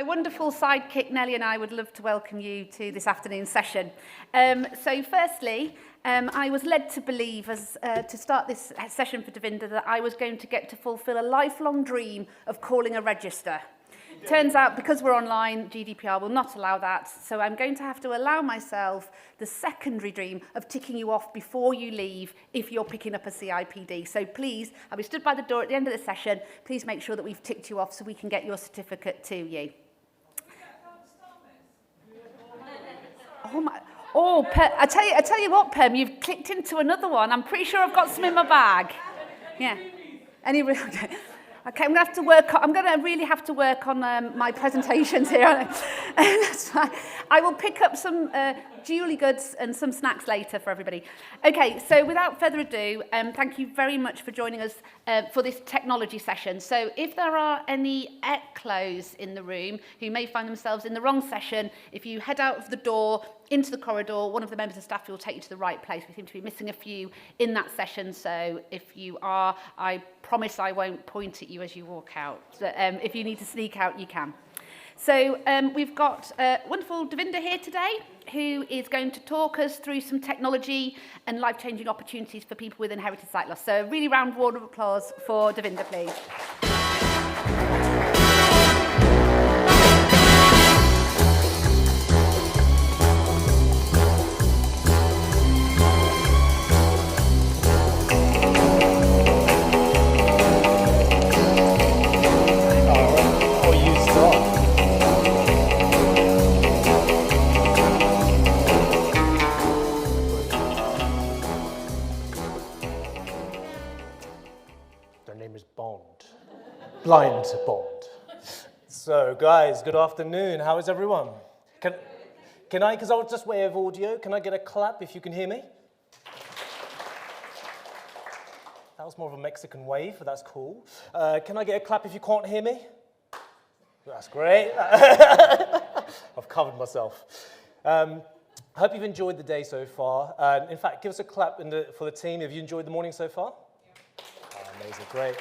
My wonderful sidekick Nellie and I would love to welcome you to this afternoon's session. So firstly, I was led to believe to start this session for Davinder that I was going to get to fulfill a lifelong dream of calling a register. Turns out, because we're online, GDPR will not allow that, so I'm going to have to allow myself the secondary dream of ticking you off before you leave if you're picking up a CIPD. So please, I'll be stood by the door at the end of the session. Please make sure that we've ticked you off so we can get your certificate to you. Oh my! Oh, I tell you what, Pem, you've clicked into another one. I'm pretty sure I've got some in my bag. Yeah. Okay, I'm going to really have to work on my presentations here. That's fine. I will pick up some Julie goods and some snacks later for everybody. Okay, so without further ado, thank you very much for joining us for this technology session. So if there are any eclos in the room who may find themselves in the wrong session, if you head out of the door into the corridor, one of the members of staff will take you to the right place. We seem to be missing a few in that session, so if you are, I promise I won't point at you as you walk out. So, if you need to sneak out, you can. So we've got wonderful Davinder here today, who is going to talk us through some technology and life-changing opportunities for people with inherited sight loss. So a really round round of applause for Davinder, please. Blind Bond. So, guys, good afternoon. How is everyone? Can I, because I'll just way of audio, can I get a clap if you can hear me? That was more of a Mexican wave, but that's cool. Can I get a clap if you can't hear me? That's great. I've covered myself. I hope you've enjoyed the day so far. In fact, give us a clap for the team. Have you enjoyed the morning so far? Yeah. Oh, amazing, great.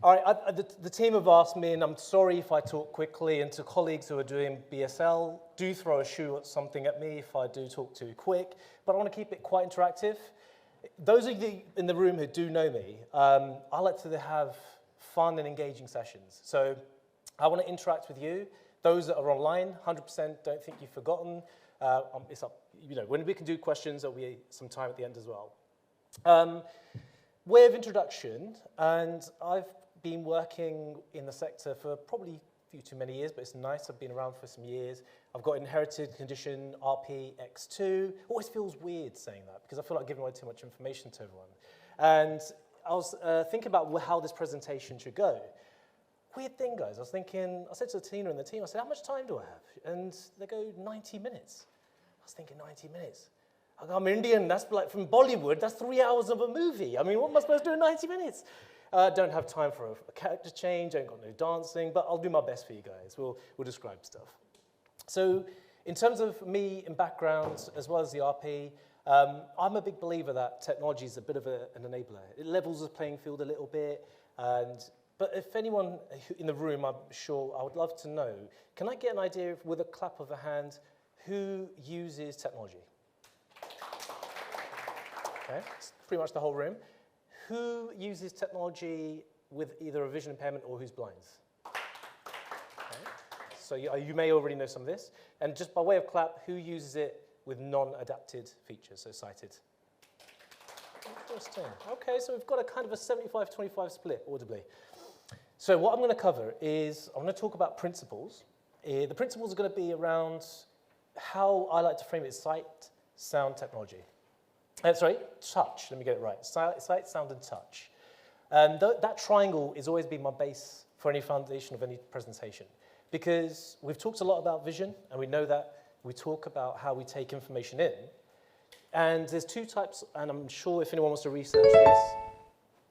All right, the team have asked me, and I'm sorry if I talk quickly, and to colleagues who are doing BSL, do throw a shoe at something at me if I do talk too quick, but I want to keep it quite interactive. Those of you in the room who do know me, I like to have fun and engaging sessions. So I want to interact with you. Those that are online, 100% don't think you've forgotten. It's up, when we can do questions, there'll be some time at the end as well. Way of introduction, and I've been working in the sector for probably a few too many years, but it's nice. I've been around for some years. I've got inherited condition RPX2. Always feels weird saying that because I feel like giving away too much information to everyone. And I was thinking about how this presentation should go. Weird thing, guys. I said to Tina and the team, I said, how much time do I have? And they go, 90 minutes. I was thinking 90 minutes. I'm Indian, that's like from Bollywood, that's 3 hours of a movie. I mean, what am I supposed to do in 90 minutes? Don't have time for a character change, ain't got no dancing, but I'll do my best for you guys. We'll describe stuff. So in terms of me and background, as well as the RP, I'm a big believer that technology is a bit of an enabler. It levels the playing field a little bit, but if anyone in the room, I'm sure, I would love to know, can I get an idea with a clap of a hand, who uses technology? Okay, it's pretty much the whole room. Who uses technology with either a vision impairment or who's blind? Okay. So you may already know some of this. And just by way of clap, who uses it with non-adapted features, so sighted? Interesting. Okay, so we've got a kind of a 75-25 split, audibly. So what I'm going to cover is, I'm going to talk about principles. The principles are going to be around how I like to frame it, sight, sound, technology. Touch, let me get it right. Sight, sound, and touch. And that triangle has always been my base for any foundation of any presentation. Because we've talked a lot about vision, and we know that we talk about how we take information in. And there's two types, and I'm sure if anyone wants to research this.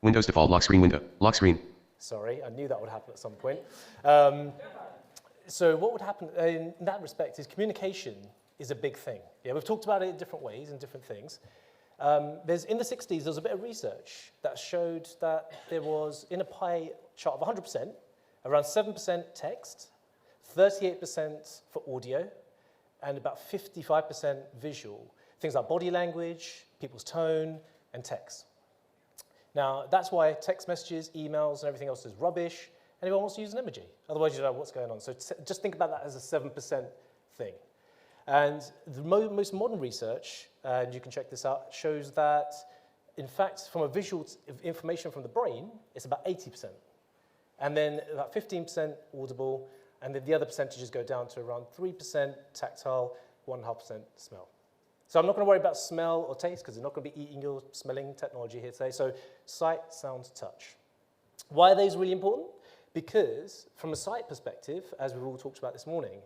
Windows default lock screen window, lock screen. Sorry, I knew that would happen at some point. So what would happen in that respect is communication is a big thing. Yeah, we've talked about it in different ways and different things. In the 60s, there was a bit of research that showed that there was, in a pie chart of 100%, Around 7% text, 38% for audio, and about 55% visual. Things like body language, people's tone, and text. Now, that's why text messages, emails, and everything else is rubbish, and everyone wants to use an emoji. Otherwise, you don't know what's going on. So just think about that as a 7% thing. And the most modern research, and you can check this out, shows that, in fact, from a visual information from the brain, it's about 80%. And then about 15% audible, and then the other percentages go down to around 3% tactile, 1.5% smell. So I'm not going to worry about smell or taste, because we're not going to be eating your smelling technology here today. So sight, sound, touch. Why are these really important? Because from a sight perspective, as we've all talked about this morning,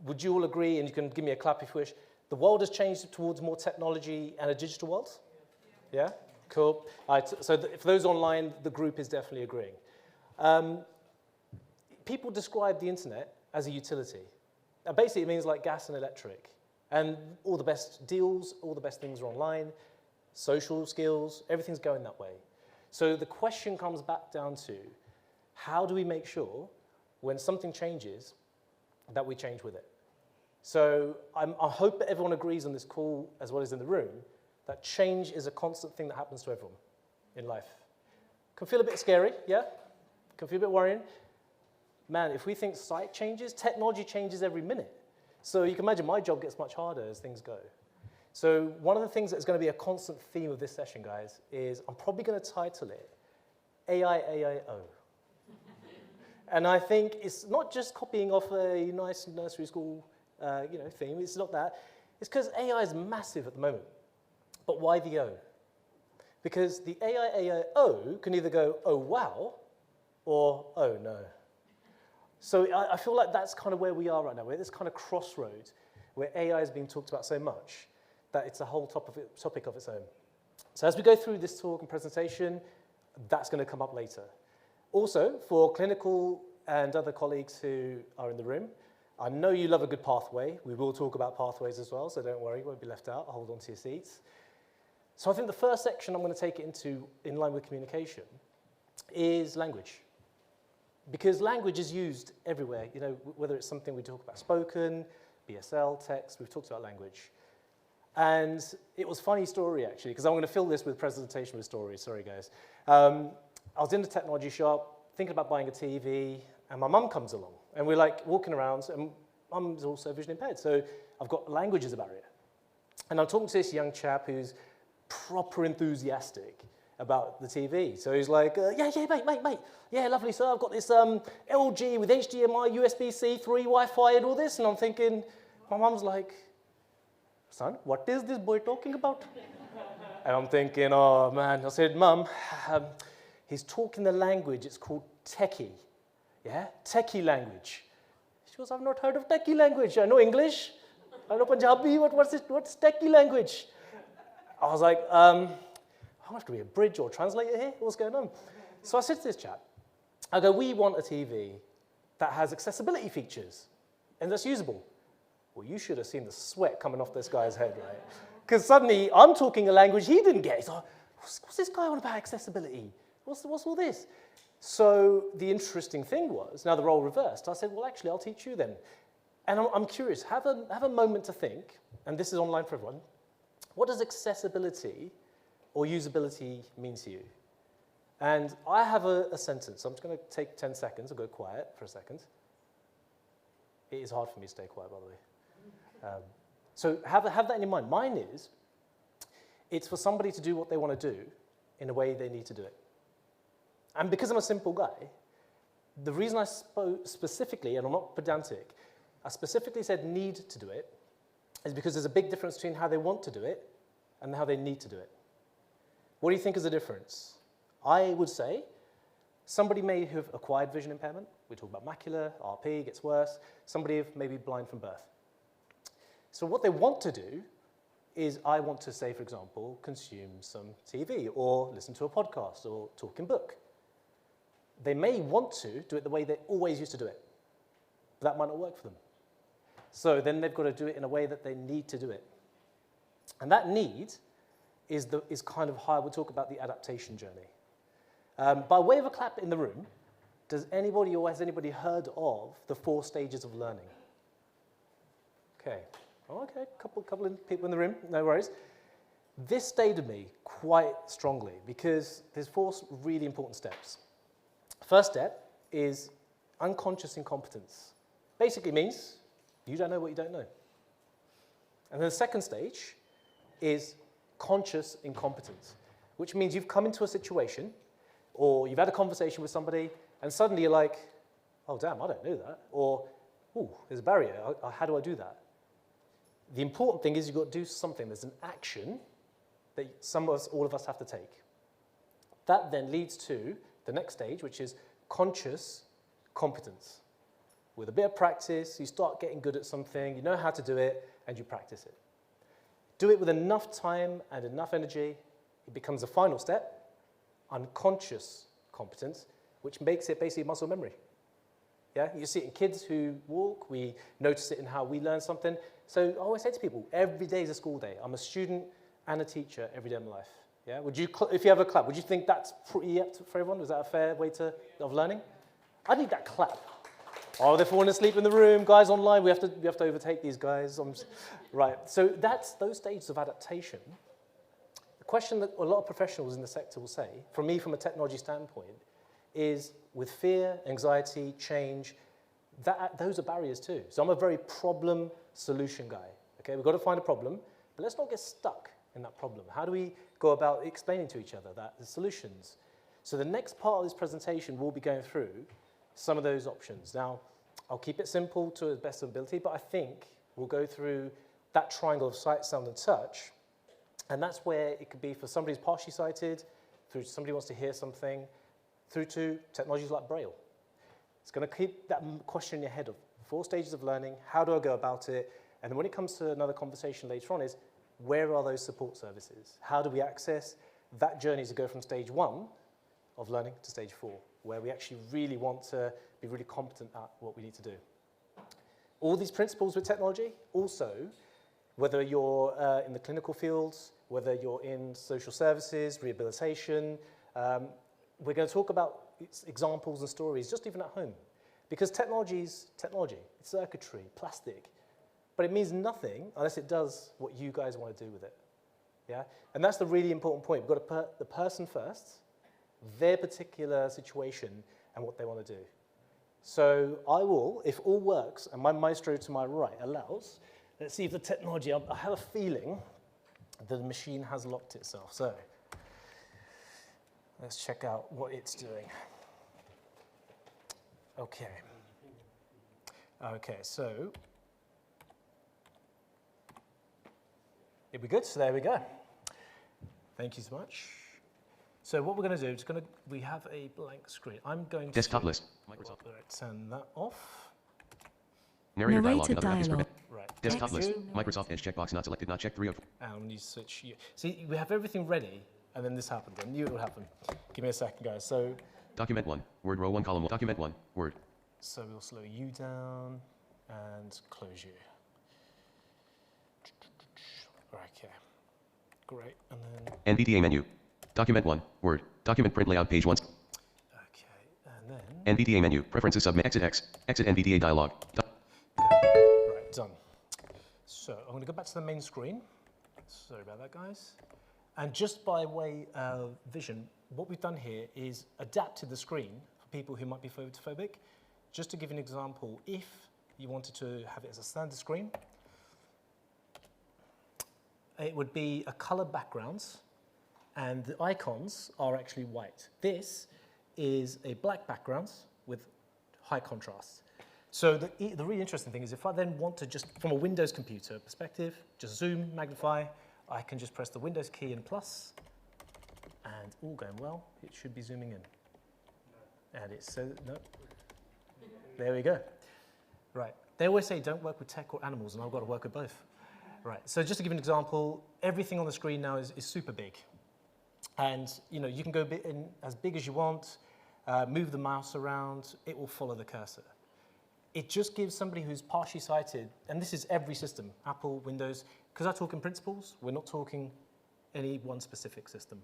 would you all agree, and you can give me a clap if you wish, the world has changed towards more technology and a digital world? Yeah? Cool. All right, so for those online, the group is definitely agreeing. People describe the internet as a utility. Basically, it means like gas and electric. And all the best deals, all the best things are online, social skills, everything's going that way. So the question comes back down to, how do we make sure when something changes that we change with it? So I hope that everyone agrees on this call, as well as in the room, that change is a constant thing that happens to everyone in life. Can feel a bit scary, yeah? Can feel a bit worrying. Man, if we think sight changes, technology changes every minute. So you can imagine my job gets much harder as things go. So one of the things that's going to be a constant theme of this session, guys, is I'm probably going to title it AIAIO. And I think it's not just copying off a nice nursery school theme. It's not that. It's because AI is massive at the moment. But why the O? Because the AIAIO can either go, oh, wow, or oh, no. So I feel like that's kind of where we are right now. We're at this kind of crossroads where AI is being talked about so much that it's a whole topic of its own. So as we go through this talk and presentation, that's going to come up later. Also, for clinical and other colleagues who are in the room, I know you love a good pathway. We will talk about pathways as well, so don't worry, you won't be left out. I'll hold on to your seats. So I think the first section I'm going to take it into, in line with communication, is language. Because language is used everywhere, whether it's something we talk about spoken, BSL, text, we've talked about language. And it was a funny story, actually, because I'm going to fill this with presentation with stories. Sorry, guys. I was in the technology shop, thinking about buying a TV, and my mum comes along. And we're like walking around, and mum's also vision impaired, so I've got language as a barrier. And I'm talking to this young chap who's proper enthusiastic about the TV. So he's like, yeah, mate. Yeah, lovely, sir. I've got this LG with HDMI, USB-C, 3 Wi-Fi and all this. And I'm thinking, my mum's like, son, what is this boy talking about? And I'm thinking, oh, man. I said, Mum, he's talking the language. It's called techie. Yeah, techie language. She goes, I've not heard of techie language. I know English. I know Punjabi. What's techie language? I was like, I have to be a bridge or translator here. What's going on? So I said to this chap, I go, we want a TV that has accessibility features and that's usable. Well, you should have seen the sweat coming off this guy's head, right? Because suddenly I'm talking a language he didn't get. He's like, what's this guy on about accessibility? What's all this? So the interesting thing was, now the role reversed. I said, well, actually, I'll teach you then. And I'm curious, have a moment to think, and this is online for everyone. What does accessibility or usability mean to you? And I have a sentence. I'm just going to take 10 seconds. I'll go quiet for a second. It is hard for me to stay quiet, by the way. So have that in your mind. Mine is, it's for somebody to do what they want to do in a way they need to do it. And because I'm a simple guy, the reason I spoke specifically, and I'm not pedantic, I specifically said need to do it, is because there's a big difference between how they want to do it and how they need to do it. What do you think is the difference? I would say somebody may have acquired vision impairment. We talk about macular, RP, gets worse. Somebody may be blind from birth. So what they want to do is, I want to say, for example, consume some TV or listen to a podcast or talk in book. They may want to do it the way they always used to do it, but that might not work for them. So then they've got to do it in a way that they need to do it. And that need is kind of how we'll talk about the adaptation journey. By way of a clap in the room, Does anybody or has anybody heard of the 4 stages of learning? Okay. Oh, okay, couple of people in the room, no worries. This stayed with me quite strongly because there's 4 really important steps. First step is unconscious incompetence. Basically means you don't know what you don't know. And then the second stage is conscious incompetence, which means you've come into a situation or you've had a conversation with somebody and suddenly you're like, oh, damn, I don't know that. Or, ooh, there's a barrier. How do I do that? The important thing is you've got to do something. There's an action that all of us have to take. That then leads to the next stage, which is conscious competence. With a bit of practice, you start getting good at something, you know how to do it, and you practice it. Do it with enough time and enough energy, it becomes a final step, unconscious competence, which makes it basically muscle memory. Yeah, you see it in kids who walk, we notice it in how we learn something. So I always say to people, every day is a school day. I'm a student and a teacher every day of my life. Yeah, would you, if you have a clap, would you think that's pretty apt for everyone? Is that a fair way of learning? I need that clap. Oh, they're falling asleep in the room. Guys online, we have to overtake these guys. Right, so that's those stages of adaptation. The question that a lot of professionals in the sector will say, from me from a technology standpoint, is with fear, anxiety, change, those are barriers too. So I'm a very problem solution guy. Okay, we've got to find a problem, but let's not get stuck in that problem. How do we go about explaining to each other that the solutions? So the next part of this presentation will be going through some of those options. Now, I'll keep it simple to the best of ability, but I think we'll go through that triangle of sight, sound, and touch, and that's where it could be for somebody who's partially sighted, through to somebody who wants to hear something, through to technologies like Braille. It's going to keep that question in your head of 4 stages of learning, how do I go about it, and then when it comes to another conversation later on is, where are those support services? How do we access that journey to go from stage 1 of learning to stage 4, where we actually really want to be really competent at what we need to do. All these principles with technology, also, whether you're in the clinical fields, whether you're in social services, rehabilitation, we're going to talk about examples and stories, just even at home. Because technology is technology. It's circuitry, plastic. But it means nothing unless it does what you guys want to do with it. Yeah? And that's the really important point. We've got to put the person first, their particular situation, and what they want to do. So I will, if all works, and my maestro to my right allows, let's see if the technology, I have a feeling that the machine has locked itself. So let's check out what it's doing. Okay. Okay, so it'll be good. So there we go. Thank you so much. So what we're going to do is we have a blank screen. I'm going to desktop list. Microsoft. Turn that off. Narrator dialog. Narrator Another graphics dialog. permit. Right. Desktop list. Exit. Microsoft Edge checkbox not selected. Not checked. 3 of. And you switch. See, we have everything ready, and then this happened. I knew it would happen. Give me a second, guys. So Document 1. Word row 1 column 1. Document 1. Word. So we'll slow you down and close you. Okay. Great. And then. NVDA menu. Document 1. Word. Document print layout page 1. Okay. And then. NVDA menu. Preferences submit. Exit X. Exit NVDA dialog. Right. Done. So I'm going to go back to the main screen. Sorry about that, guys. And just by way of vision, what we've done here is adapted the screen for people who might be photophobic. Just to give you an example, if you wanted to have it as a standard screen, it would be a colored background, and the icons are actually white. This is a black background with high contrast. So the really interesting thing is if I then want to just, from a Windows computer perspective, just zoom, magnify, I can just press the Windows key and plus, and all going well, it should be zooming in. And it's so, no. There we go. Right. They always say don't work with tech or animals, and I've got to work with both. Right. So just to give an example, everything on the screen now is super big. And you can go as big as you want, move the mouse around, it will follow the cursor. It just gives somebody who's partially sighted, and this is every system, Apple, Windows, because I talk in principles, we're not talking any one specific system.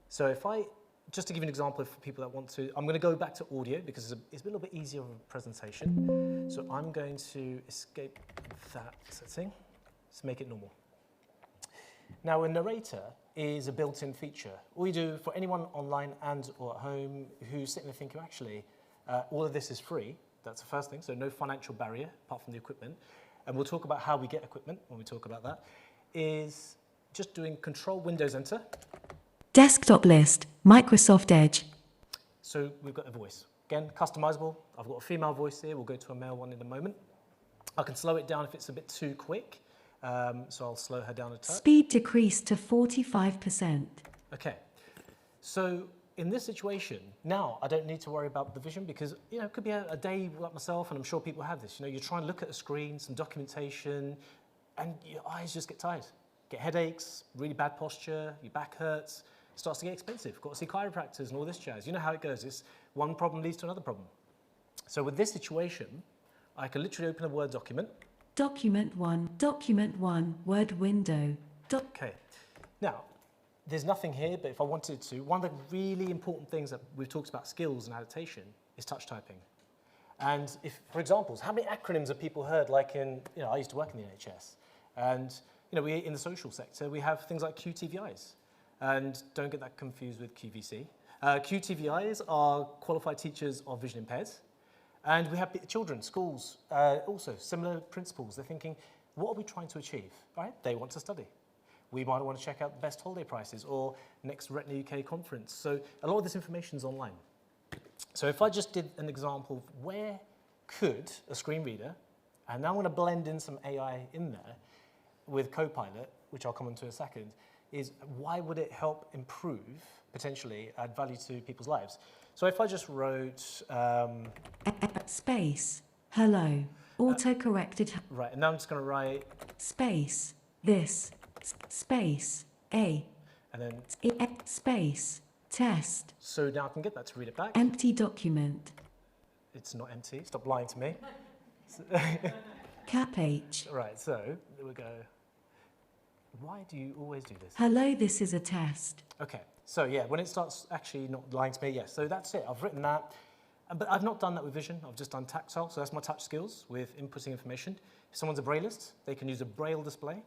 So if I just to give you an example for people that want to, I'm going to go back to audio because it's a little bit easier of a presentation. So I'm going to escape that setting to make it normal. Now, a narrator is a built-in feature. All you do for anyone online and or at home who's sitting there thinking, actually, all of this is free. That's the first thing, so no financial barrier apart from the equipment. And we'll talk about how we get equipment when we talk about that, is just doing Control Windows Enter. Desktop list, Microsoft Edge. So we've got a voice. Again, customizable. I've got a female voice here. We'll go to a male one in a moment. I can slow it down if it's a bit too quick. So I'll slow her down a touch. Speed decreased to 45%. Okay. So in this situation, now I don't need to worry about the vision because, it could be a day like myself, and I'm sure people have this. You try and look at a screen, some documentation, and your eyes just get tired. Get headaches, really bad posture, your back hurts. It starts to get expensive. Got to see chiropractors and all this jazz. You know how it goes. It's one problem leads to another problem. So with this situation, I can literally open a Word document. Document 1, Word window. Okay. Now, there's nothing here, but if I wanted to, one of the really important things that we've talked about skills and adaptation is touch typing. And if, for examples, how many acronyms have people heard, like in, I used to work in the NHS. And, we in the social sector, we have things like QTVIs. And don't get that confused with QVC. QTVIs are qualified teachers of vision impaired. And we have children, schools, also similar principles. They're thinking, what are we trying to achieve? Right? They want to study. We might want to check out the best holiday prices or next Retina UK conference. So a lot of this information is online. So if I just did an example of where could a screen reader, and now I'm going to blend in some AI in there with Copilot, which I'll come on to in a second, is why would it help improve, potentially, add value to people's lives? So if I just wrote... Space, hello, auto-corrected... Right, and now I'm just going to write... Space, this, space, A. And then... Space, test. So now I can get that to read it back. Empty document. It's not empty, stop lying to me. Cap H. Right, so there we go. Why do you always do this? Hello, this is a test. Okay, so yeah, when it starts actually not lying to me, yes, so that's it. I've written that, but I've not done that with vision. I've just done tactile, so that's my touch skills with inputting information. If someone's a brailleist, they can use a braille display,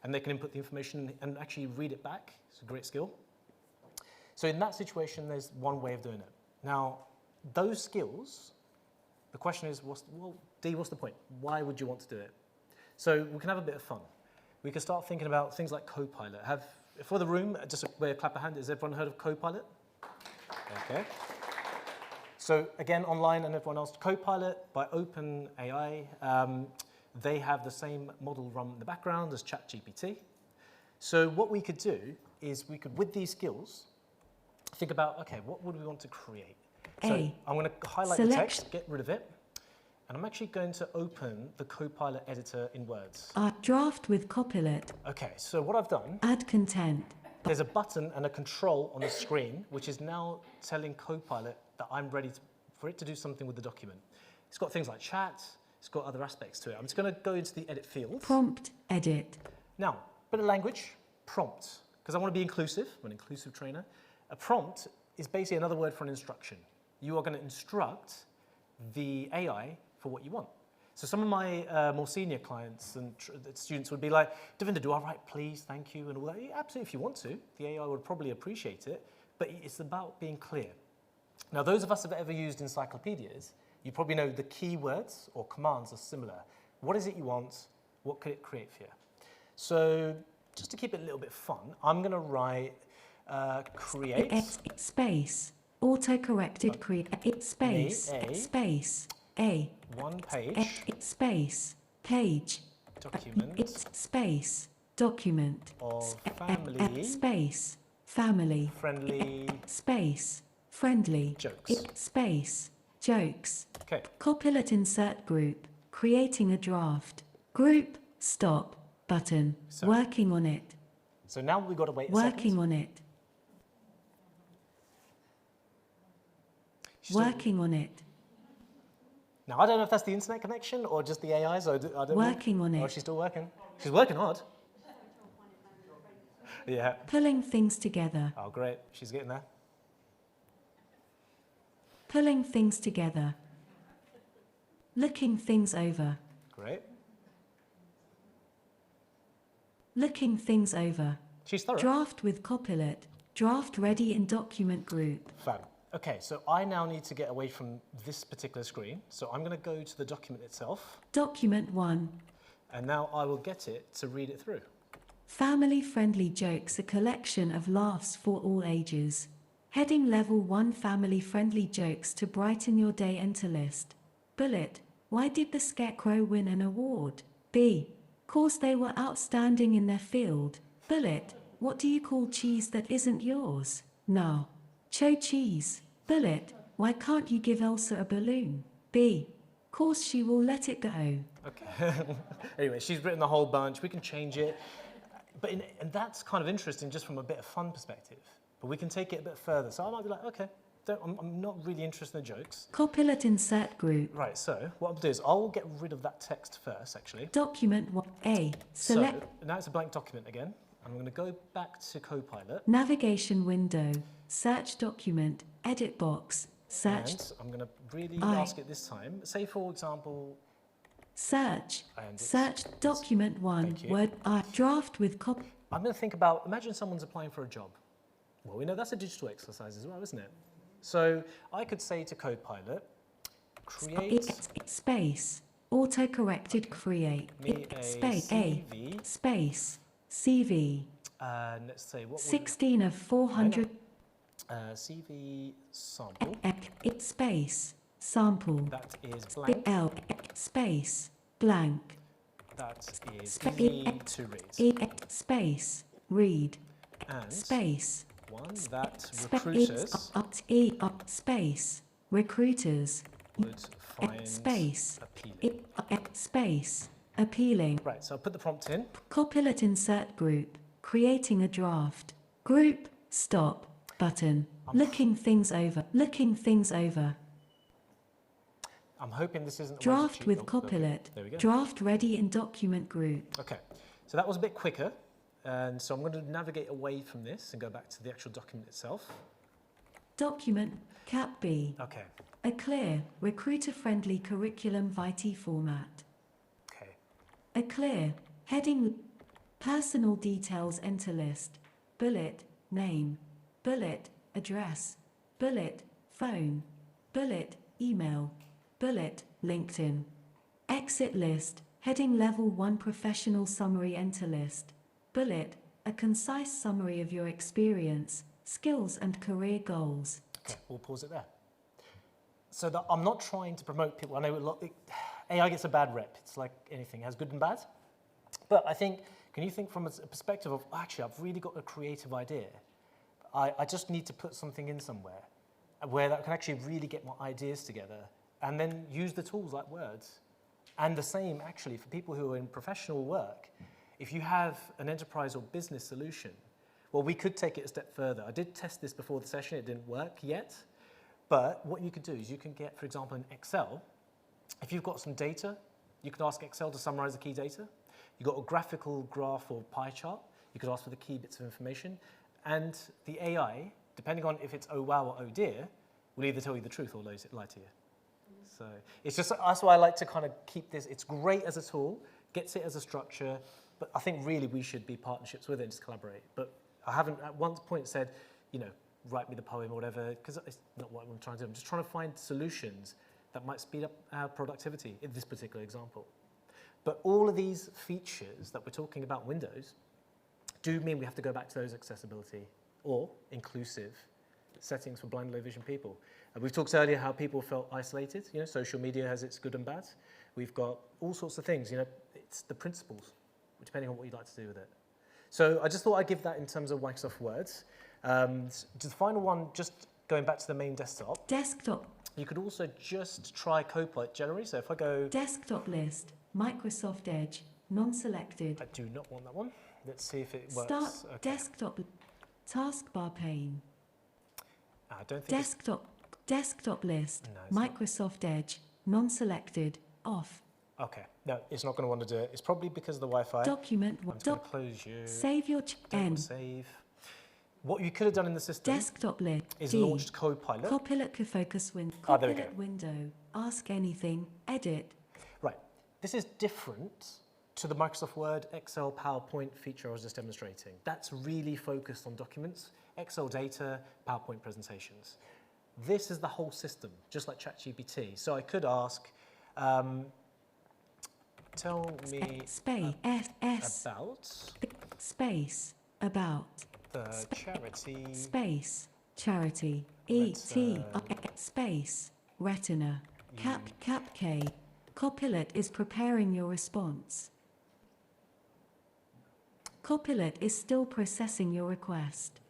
and they can input the information and actually read it back. It's a great skill. So in that situation, there's one way of doing it. Now, those skills, the question is, what's the point? Why would you want to do it? So we can have a bit of fun. We can start thinking about things like Copilot. For the room, just a clap of hand, has everyone heard of Copilot? Okay. So again, online and everyone else, Copilot by OpenAI, they have the same model run in the background as ChatGPT. So what we could do is we could, with these skills, think about, okay, what would we want to create? So I'm going to highlight the text, get rid of it. And I'm actually going to open the Copilot editor in Words. Draft with Copilot. Okay, so what I've done... Add content. There's a button and a control on the screen, which is now telling Copilot that I'm ready for it to do something with the document. It's got things like chat, it's got other aspects to it. I'm just going to go into the edit field. Prompt, edit. Now, bit of language, prompt, because I want to be inclusive. I'm an inclusive trainer. A prompt is basically another word for an instruction. You are going to instruct the AI for what you want. So some of my more senior clients and students would be like, Davinder, do I write please, thank you, and all that? Yeah, absolutely, if you want to. The AI would probably appreciate it, but it's about being clear. Now, those of us who have ever used encyclopedias, you probably know the keywords or commands are similar. What is it you want? What could it create for you? So just to keep it a little bit fun, I'm going to write create. Space, auto-corrected create, space, space, A. One page. Space, page. Document. Space, document. Of family. Space, family. Friendly. Space, friendly. Jokes. Space, jokes. Okay. Copilot insert group, creating a draft. Group, stop, button. So, working on it. So now we've got to wait a Working second. on it. Working on it. Now, I don't know if that's the internet connection or just the AI, so I don't Working know. on it. Oh, she's still working. She's working hard. Yeah. Pulling things together. Oh, great. She's getting there. Pulling things together. Looking things over. Great. Looking things over. She's thorough. Draft with copilot. Draft ready in document group. Fab. Okay, so I now need to get away from this particular screen. So I'm going to go to the document itself. Document 1. And now I will get it to read it through. Family-friendly jokes, a collection of laughs for all ages. Heading Level 1, family-friendly jokes to brighten your day. Enter list. Bullet. Why did the Scarecrow win an award? B. Course they were outstanding in their field. Bullet. What do you call cheese that isn't yours? No. Cho cheese. Bullet. Why can't you give Elsa a balloon? B. Course she will let it go. Okay. Anyway, she's written the whole bunch. We can change it. And that's kind of interesting just from a bit of fun perspective. But we can take it a bit further. So I might be like, okay, I'm not really interested in the jokes. Copilot insert group. Right, so what I'll do is I'll get rid of that text first, actually. Document 1A. Select. So now it's a blank document again. I'm going to go back to Copilot. Navigation window. Search document. Edit box. Search. And I'm going to really ask it this time. Say, for example, Search. And it's- Search document 1. Thank you. Word I. Draft with cop. I'm going to think about, imagine someone's applying for a job. Well, we know that's a digital exercise as well, isn't it? So I could say to Copilot, create Space. Auto-corrected create. me a Space. CV, Space. CV. and let's say what 16 of 400. CV sample, Space. Sample. that is blank, L. Space. Blank. that is Spa- easy to read. Space. Read. And Space. one that Space. recruiters Space. Recruiters. would find Space. appealing. Space. Appealing. Right, so I'll put the prompt in. Copilot insert group. Creating a draft. Group. Stop. Button. Looking things over. Looking things over. I'm hoping this isn't a Draft cheat. with Oh, okay. copilot. There we go. Draft ready in document group. Okay, so that was a bit quicker. And so I'm going to navigate away from this and go back to the actual document itself. Document. Cap B. Okay, A clear, recruiter-friendly curriculum vitae format. okay. A clear, heading, personal details enter list, bullet, name, bullet, address, bullet, phone, bullet, email, bullet, LinkedIn. Exit list, heading level 1 professional summary enter list, bullet, a concise summary of your experience, skills and career goals. Okay, we'll pause it there. So that I'm not trying to promote people. I know AI gets a bad rep. It's like anything, it has good and bad. But I think, can you think from a perspective of, actually, I've really got a creative idea. I just need to put something in somewhere where that can actually really get my ideas together and then use the tools like words. And the same, actually, for people who are in professional work. If you have an enterprise or business solution, well, we could take it a step further. I did test this before the session. It didn't work yet. But what you could do is you can get, for example, in Excel, if you've got some data, you could ask Excel to summarize the key data. You've got a graphical graph or pie chart. You could ask for the key bits of information. And the AI, depending on if it's oh wow or oh dear, will either tell you the truth or lie to you. So it's just, that's why I like to kind of keep this. It's great as a tool, gets it as a structure, but I think really we should be partnerships with it and just collaborate. But I haven't at one point said, you know, write me the poem or whatever, because it's not what I'm trying to do. I'm just trying to find solutions that might speed up our productivity in this particular example. But all of these features that we're talking about in Windows do mean we have to go back to those accessibility or inclusive settings for blind and low vision people. We've talked earlier how people felt isolated. You know, social media has its good and bad. We've got all sorts of things. You know, it's the principles, depending on what you'd like to do with it. So I just thought I'd give that in terms of Microsoft Words. The final one, just going back to the main desktop. Desktop. You could also just try Copilot generally. So if I go... Desktop list. Microsoft Edge. Non-selected. I do not want that one. Let's see if it works. Start. Okay. Desktop. Taskbar pane. I don't think Desktop list. No, it's not. Microsoft Edge. Non-selected. Off. Okay. No, it's not going to want to do it. It's probably because of the Wi-Fi. Document. I'm just going to close you. Save your Don't end. save. What you could have done in the system Desktop lit. is D. launched Copilot. Copilot focus window. Ah, there we Copilot go. window. Ask anything. Edit. Right. This is different to the Microsoft Word, Excel, PowerPoint feature I was just demonstrating. That's really focused on documents, Excel data, PowerPoint presentations. This is the whole system, just like ChatGPT. So I could ask, tell me about space about the charity space charity space retina cap K. Copilot is preparing your response. Copilot is still processing your request.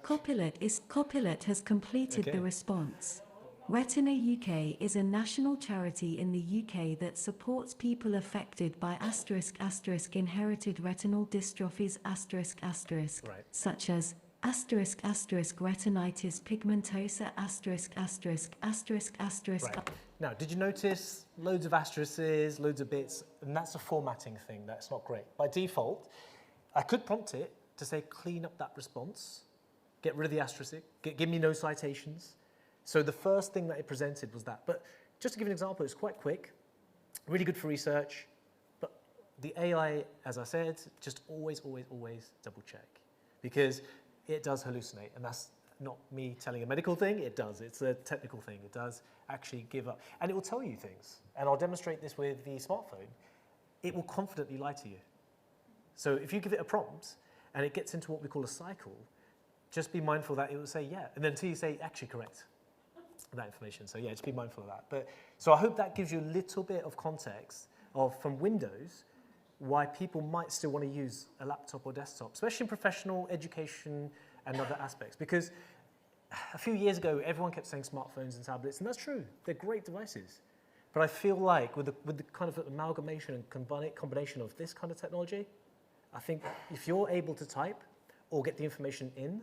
Copilot has completed the response. Retina UK is a national charity in the UK that supports people affected by inherited retinal dystrophies Right. such as retinitis pigmentosa Right. Now, did you notice loads of asterisks, loads of bits, and that's a formatting thing, that's not great. By default, I could prompt it to say clean up that response, get rid of the asterisk, give me no citations. So the first thing that it presented was that. But just to give an example, it's quite quick, really good for research, but the AI, as I said, just always double check, because it does hallucinate, and that's not me telling a medical thing, it does. It's a technical thing. It does actually give up. And it will tell you things. And I'll demonstrate this with the smartphone. It will confidently lie to you. So if you give it a prompt and it gets into what we call a cycle, just be mindful that it will say, yeah. And then until you say, actually correct that information. So yeah, just be mindful of that. But so I hope that gives you a little bit of context of, from Windows, why people might still want to use a laptop or desktop, especially in professional education and other aspects. Because a few years ago, everyone kept saying smartphones and tablets, and that's true. They're great devices. But I feel like with the kind of amalgamation and combination of this kind of technology, I think if you're able to type or get the information in,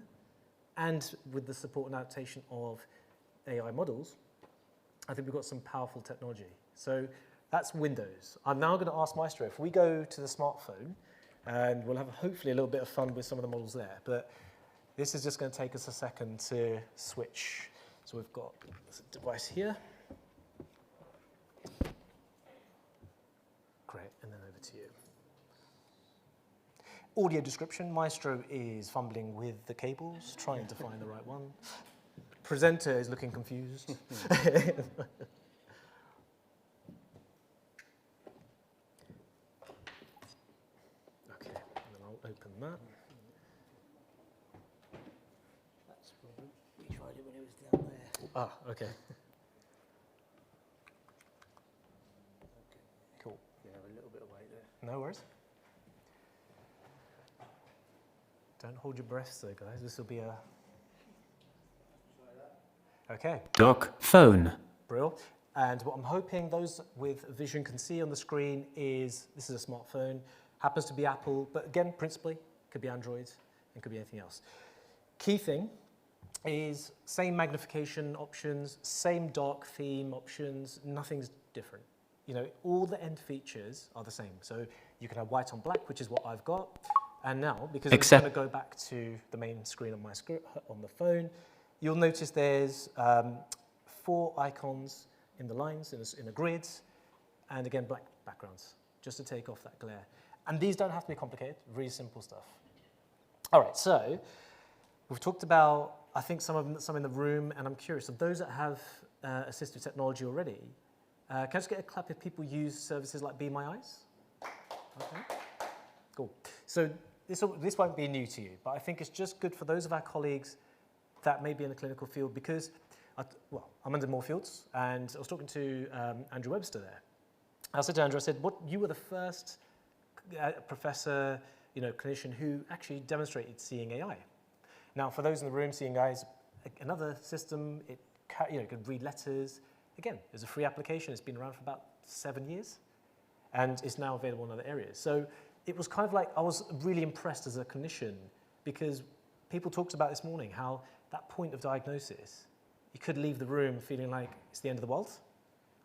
and with the support and adaptation of AI models, I think we've got some powerful technology. So that's Windows. I'm now going to ask Maestro, if we go to the smartphone, and we'll have hopefully a little bit of fun with some of the models there, but this is just going to take us a second to switch. So we've got this device here. Great, and then over to you. Audio description, Maestro is fumbling with the cables, trying to find the right one. Presenter is looking confused. Okay, and then I'll open that. That's probably, we tried it when it was down there. Ah, okay. Cool. You have a little bit of weight there. No worries. Don't hold your breaths though, guys. This will be a... Okay. Dock phone. Brill. And what I'm hoping those with vision can see on the screen is, this is a smartphone, happens to be Apple, but again, principally, could be Android, and could be anything else. Key thing is same magnification options, same dock theme options, nothing's different. You know, all the end features are the same. So you can have white on black, which is what I've got. And now, because I'm going to go back to the main screen on my on the phone, you'll notice there's 4 icons in the lines, in the grids, and again, black backgrounds, just to take off that glare. And these don't have to be complicated, really simple stuff. All right, so we've talked about, I think some in the room, and I'm curious, of those that have assistive technology already, can I just get a clap if people use services like Be My Eyes? Okay, cool. So this won't be new to you, but I think it's just good for those of our colleagues that may be in the clinical field, because, I'm under Moorfields, and I was talking to Andrew Webster there. I said to Andrew, I said, you were the first professor, clinician who actually demonstrated seeing AI. Now, for those in the room, seeing AI is another system. It can read letters. Again, it's a free application. It's been around for about 7 years, and it's now available in other areas. So it was kind of like, I was really impressed as a clinician, because people talked about this morning how that point of diagnosis, you could leave the room feeling like it's the end of the world.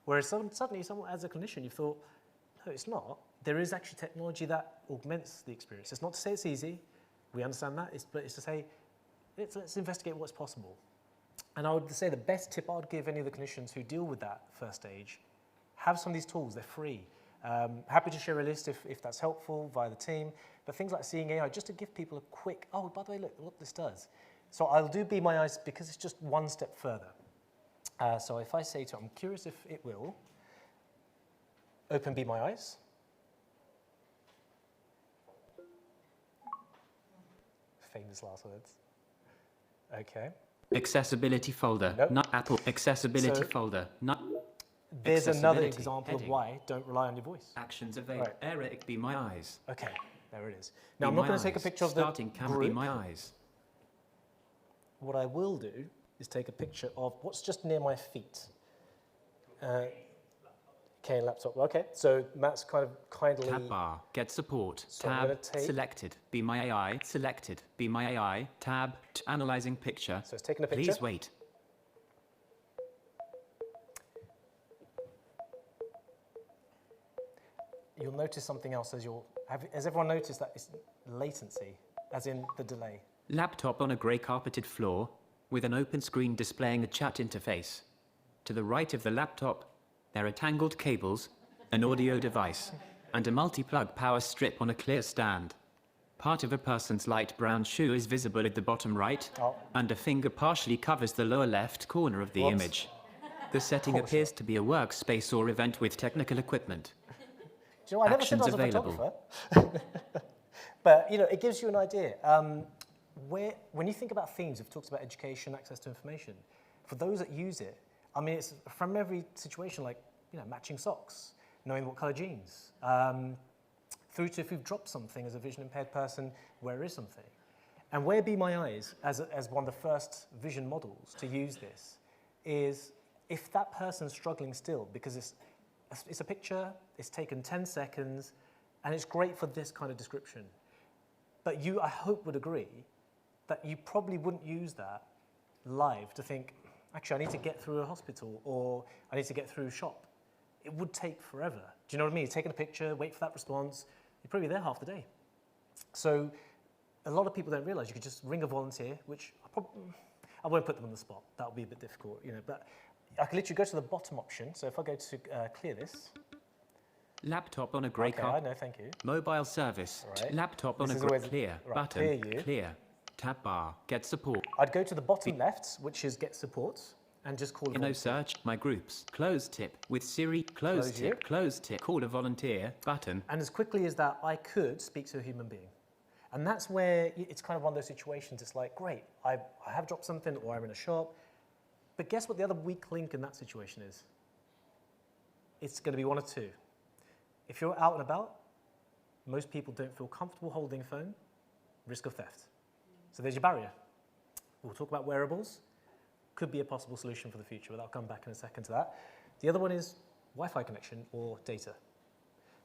Whereas suddenly, as a clinician, you thought, no, it's not. There is actually technology that augments the experience. It's not to say it's easy, We understand that. But it's to say, let's investigate what's possible. And I would say the best tip I would give any of the clinicians who deal with that first stage, have some of these tools, they're free. Happy to share a list if that's helpful via the team. But things like Seeing AI, just to give people a quick, oh, by the way, look what this does. So I'll do Be My Eyes because it's just one step further. So if I say to it, I'm curious if it will open Be My Eyes. Famous last words. Okay. Accessibility folder, Nope. not Apple. Accessibility So- folder, not. There's another Accessibility, example of heading. why don't rely on your voice. Actions available. Right. Eric, Be My Eyes. Okay, there it is. Now, I'm Be not My going to take a Eyes. picture of the Starting camera, Be group. My Eyes. What I will do is take a picture of what's just near my feet. Okay, laptop. Okay, so Matt's kind of kindly. Tab bar, get support. So I'm Tab, gonna take- selected. Be My AI, selected. Be My AI, tab, analyzing picture. So it's taking a picture. Please wait. You'll notice something else has everyone noticed that it's latency, as in the delay? Laptop on a grey carpeted floor, with an open screen displaying a chat interface. To the right of the laptop, there are tangled cables, an audio device, and a multi-plug power strip on a clear stand. Part of a person's light brown shoe is visible at the bottom right, Oh. and a finger partially covers the lower left corner of the Whoops. image. The setting appears to be a workspace or event with technical equipment. Do you know, I never said I was Actions a available. photographer. But, it gives you an idea. When you think about themes, we've talked about education, access to information. For those that use it, it's from every situation, like, matching socks, knowing what color jeans, through to if you've dropped something as a vision impaired person, where is something? And where Be My Eyes, as one of the first vision models to use this, is if that person's struggling still, because it's a picture, it's taken 10 seconds, and it's great for this kind of description. But you, I hope, would agree that you probably wouldn't use that live to think, actually, I need to get through a hospital, or I need to get through a shop. It would take forever. Do you know what I mean? Taking a picture, wait for that response, you're probably there half the day. So a lot of people don't realize you could just ring a volunteer, which I won't put them on the spot. That would be a bit difficult, but I can literally go to the bottom option. So if I go to clear this. Laptop on a grey Okay, I carpet. know, thank you. Mobile service. Right. Laptop on This a is grey always- clear. right, Button. clear you. Clear. Tab bar. Get support. I'd go to the bottom left, which is get support, and just call a No volunteer. search. My groups. Close tip. With Siri. Close Close you. tip. Close tip. Call a volunteer. Button. And as quickly as that, I could speak to a human being. And that's where it's kind of one of those situations. It's like, great, I have dropped something, or I'm in a shop. But guess what the other weak link in that situation is? It's going to be one of two. If you're out and about, most people don't feel comfortable holding a phone, risk of theft. So there's your barrier. We'll talk about wearables. Could be a possible solution for the future, but I'll come back in a second to that. The other one is Wi-Fi connection or data.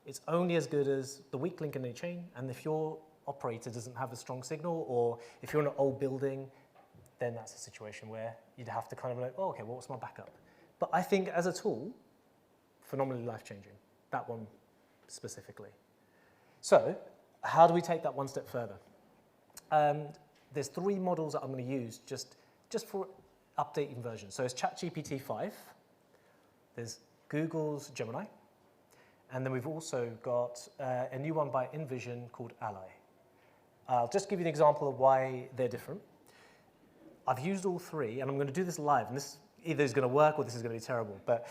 It's only as good as the weak link in the chain, and if your operator doesn't have a strong signal, or if you're in an old building, then that's a situation where you'd have to kind of like, oh, okay, well, what's my backup? But I think as a tool, phenomenally life-changing, that one specifically. So how do we take that one step further? There's 3 models that I'm going to use just for updating versions. So it's ChatGPT 5, there's Google's Gemini, and then we've also got a new one by InVision called Ally. I'll just give you an example of why they're different. I've used all 3, and I'm going to do this live, and this either is going to work or this is going to be terrible, but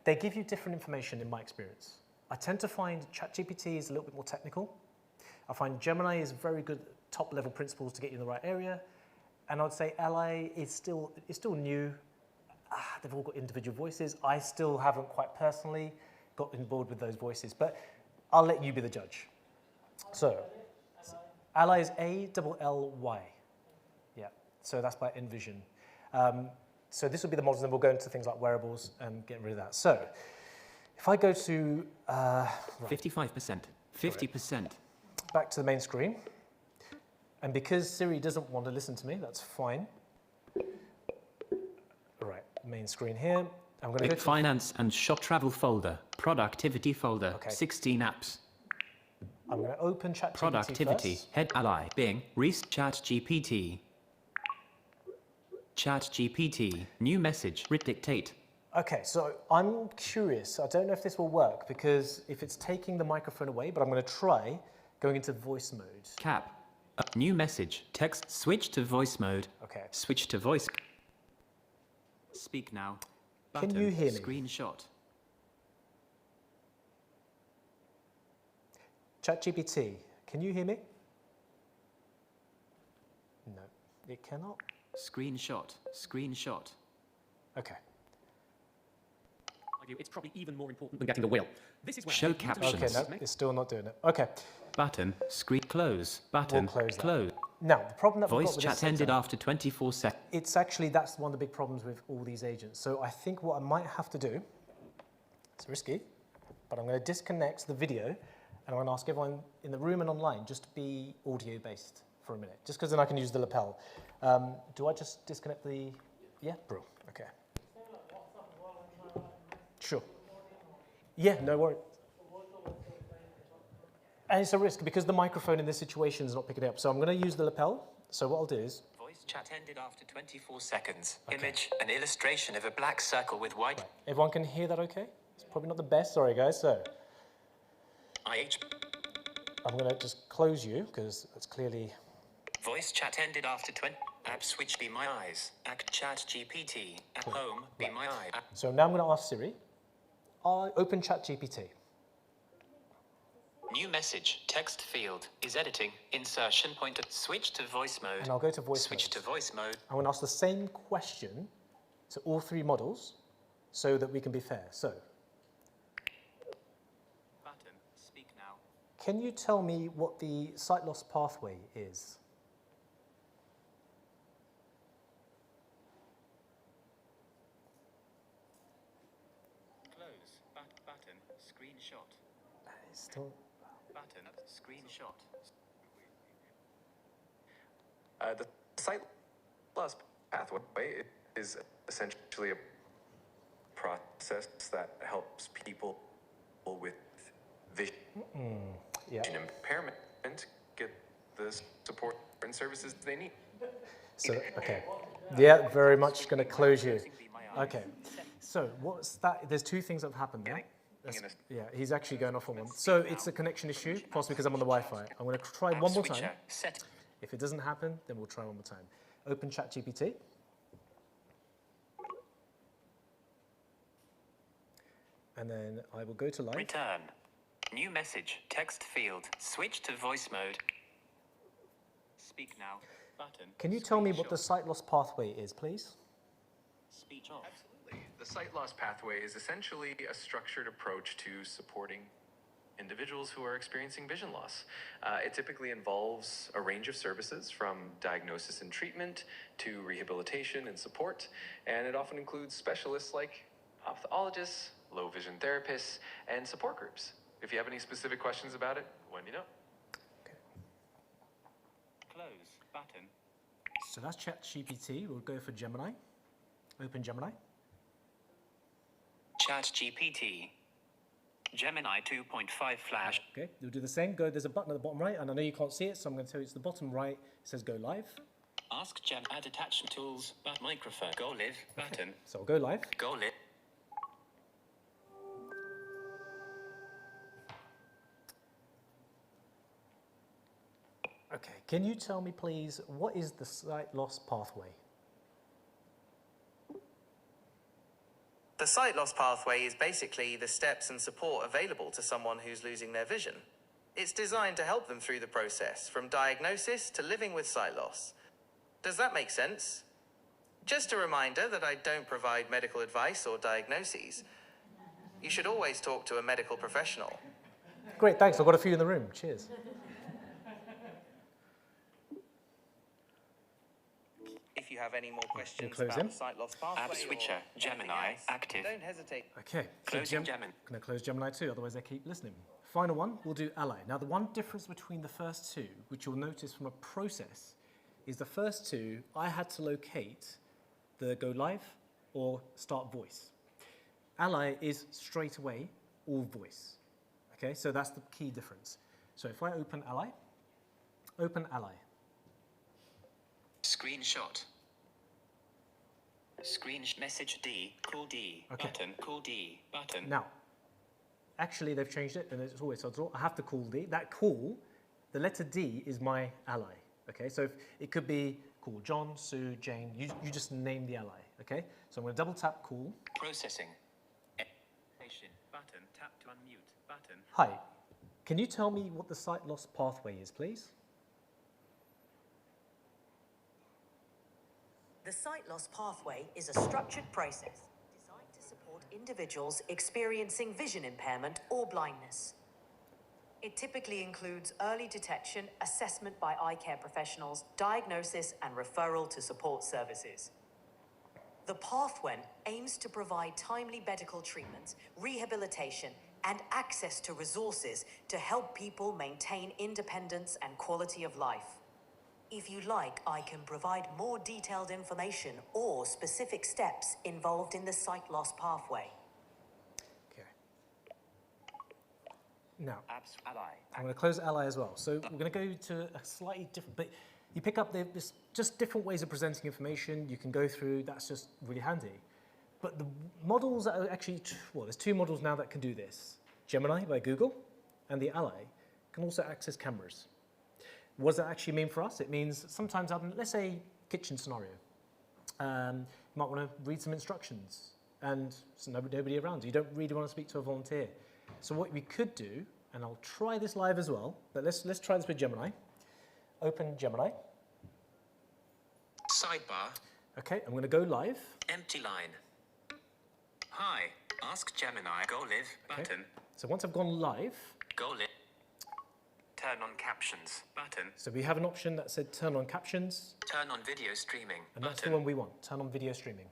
they give you different information in my experience. I tend to find ChatGPT is a little bit more technical. I find Gemini is very good top-level principles to get you in the right area, and I'd say Ally is still new. They've all got individual voices. I still haven't quite personally got on board with those voices, but I'll let you be the judge. So, Ally is A-L-L-Y. Yeah, so that's by InVision. So this will be the models, and then we'll go into things like wearables and getting rid of that. So, if I go to 55%. 50%. back to the main screen, and because Siri doesn't want to listen to me, that's fine. All right, main screen here. I'm going to go to Finance and shop travel folder. Productivity folder. Okay. 16 apps. I'm going to open ChatGPT Productivity. first. Head ally. Bing. ChatGPT. ChatGPT. New message. Dictate. Okay, so I'm curious. I don't know if this will work because if it's taking the microphone away, but I'm going to try going into voice mode. Cap. New message. Text. Switch to voice mode. Okay. Switch to voice. Speak now. Can Button. you hear me? Screenshot. ChatGPT, can you hear me? No, it cannot. Screenshot. Screenshot. Okay. It's probably even more important than getting the will. This is where Show captions. Okay, no, it's still not doing it. Okay, Button. Screen. Close. Button. We'll close that. Close. now the problem that we've Voice got with chat this ended setup, after 24 seconds. it's actually, that's one of the big problems with all these agents. So I think what I might have to do, it's risky, but I'm going to disconnect the video and I'm going to ask everyone in the room and online just to be audio based for a minute, just because then I can use the lapel. Do I just disconnect the, yeah, bro, okay. Sure. Yeah, no worries. And it's a risk because the microphone in this situation is not picking it up. So I'm going to use the lapel. So what I'll do is, Voice chat ended after 24 seconds. Image, an illustration of a black circle with white. everyone can hear that okay? It's probably not the best, sorry guys. So IH. I'm going to just close you because it's clearly, Voice chat ended after 20. App switch be my eyes. Act chat GPT. At home be my eye. so now I'm going to ask Siri, open ChatGPT. New message. Text field is editing. Insertion pointer. Switch to voice mode. And I'll go to voice Switch mode. to voice mode. I'm going to ask the same question to all three models so that we can be fair. So, Button. Speak now. can you tell me what the sight loss pathway is? Close. Button. Screenshot. It's still, Button. Screenshot. The sight loss pathway is essentially a process that helps people with vision yeah. impairment get the support and services they need. So, okay. Yeah, very much going to close you. Okay. So, what's that? There's two things that have happened there. Yeah, he's actually going off on one. So, it's a connection issue, possibly because I'm on the Wi-Fi. I'm going to try one more time. Set. If it doesn't happen, then we'll try one more time. Open ChatGPT. And then I will go to live. Return. New message. Text field. Switch to voice mode. Speak now. Button. Can you tell me what the sight loss pathway is, please? Speech off. Absolutely. The sight loss pathway is essentially a structured approach to supporting individuals who are experiencing vision loss. It typically involves a range of services from diagnosis and treatment to rehabilitation and support, and it often includes specialists like ophthalmologists, low vision therapists, and support groups. If you have any specific questions about it, let me know. Close. Button. So that's ChatGPT. We'll go for Gemini. Open Gemini. Chat GPT. Gemini 2.5 flash. Okay, we'll do the same. Go. There's a button at the bottom right, and I know you can't see it, so I'm going to tell you it's the bottom right. It says go live. Ask Gem. Add attachment tools. But microphone. Go live. Button. So I'll go live. Go live. Okay, can you tell me, please, what is the sight loss pathway? The sight loss pathway is basically the steps and support available to someone who's losing their vision. It's designed to help them through the process, from diagnosis to living with sight loss. Does that make sense? Just a reminder that I don't provide medical advice or diagnoses. You should always talk to a medical professional. Great, thanks. I've got a few in the room. Cheers. If you have any more questions close about him. the sight loss pathway App switcher, or anything Gemini, else, active. don't hesitate. Okay. Close Gemini. Gemini. I'm going to close Gemini too, otherwise they keep listening. Final one, we'll do Ally. Now, the one difference between the first two, which you'll notice from a process, is the first two, I had to locate the go live or start voice. Ally is straight away all voice. Okay, so that's the key difference. So if I open Ally, Screenshot. Message D, call D, Okay. button, call D, button. Now, actually they've changed it, and it's always so I have to call D. That call, the letter D is my ally. Okay, so if, it could be call John, Sue, Jane. You just name the ally. Okay, so I'm going to double tap call. Processing. Button, tap to unmute, button. Hi, can you tell me what the sight loss pathway is, please? The sight loss pathway is a structured process designed to support individuals experiencing vision impairment or blindness. It typically includes early detection, assessment by eye care professionals, diagnosis, and referral to support services. The pathway aims to provide timely medical treatments, rehabilitation, and access to resources to help people maintain independence and quality of life. If you like, I can provide more detailed information or specific steps involved in the sight loss pathway. Okay. Now, Apps ally. I'm going to close Ally as well. So we're going to go to a slightly different, but you pick up there's just different ways of presenting information you can go through. That's just really handy. But the models that are actually, well, there's two models now that can do this. Gemini by Google and the Ally can also access cameras. What does that actually mean for us? It means sometimes, let's say, kitchen scenario. You might want to read some instructions and there's nobody around. You don't really want to speak to a volunteer. So what we could do, and I'll try this live as well, but let's try this with Gemini. Open Gemini. Sidebar. Okay, I'm going to go live. Empty line. Hi, ask Gemini, go live, Okay. button. So once I've gone live, Go live. Turn on captions, button. so we have an option that said turn on captions, Turn on video streaming, and that's the button. one we want, turn on video streaming.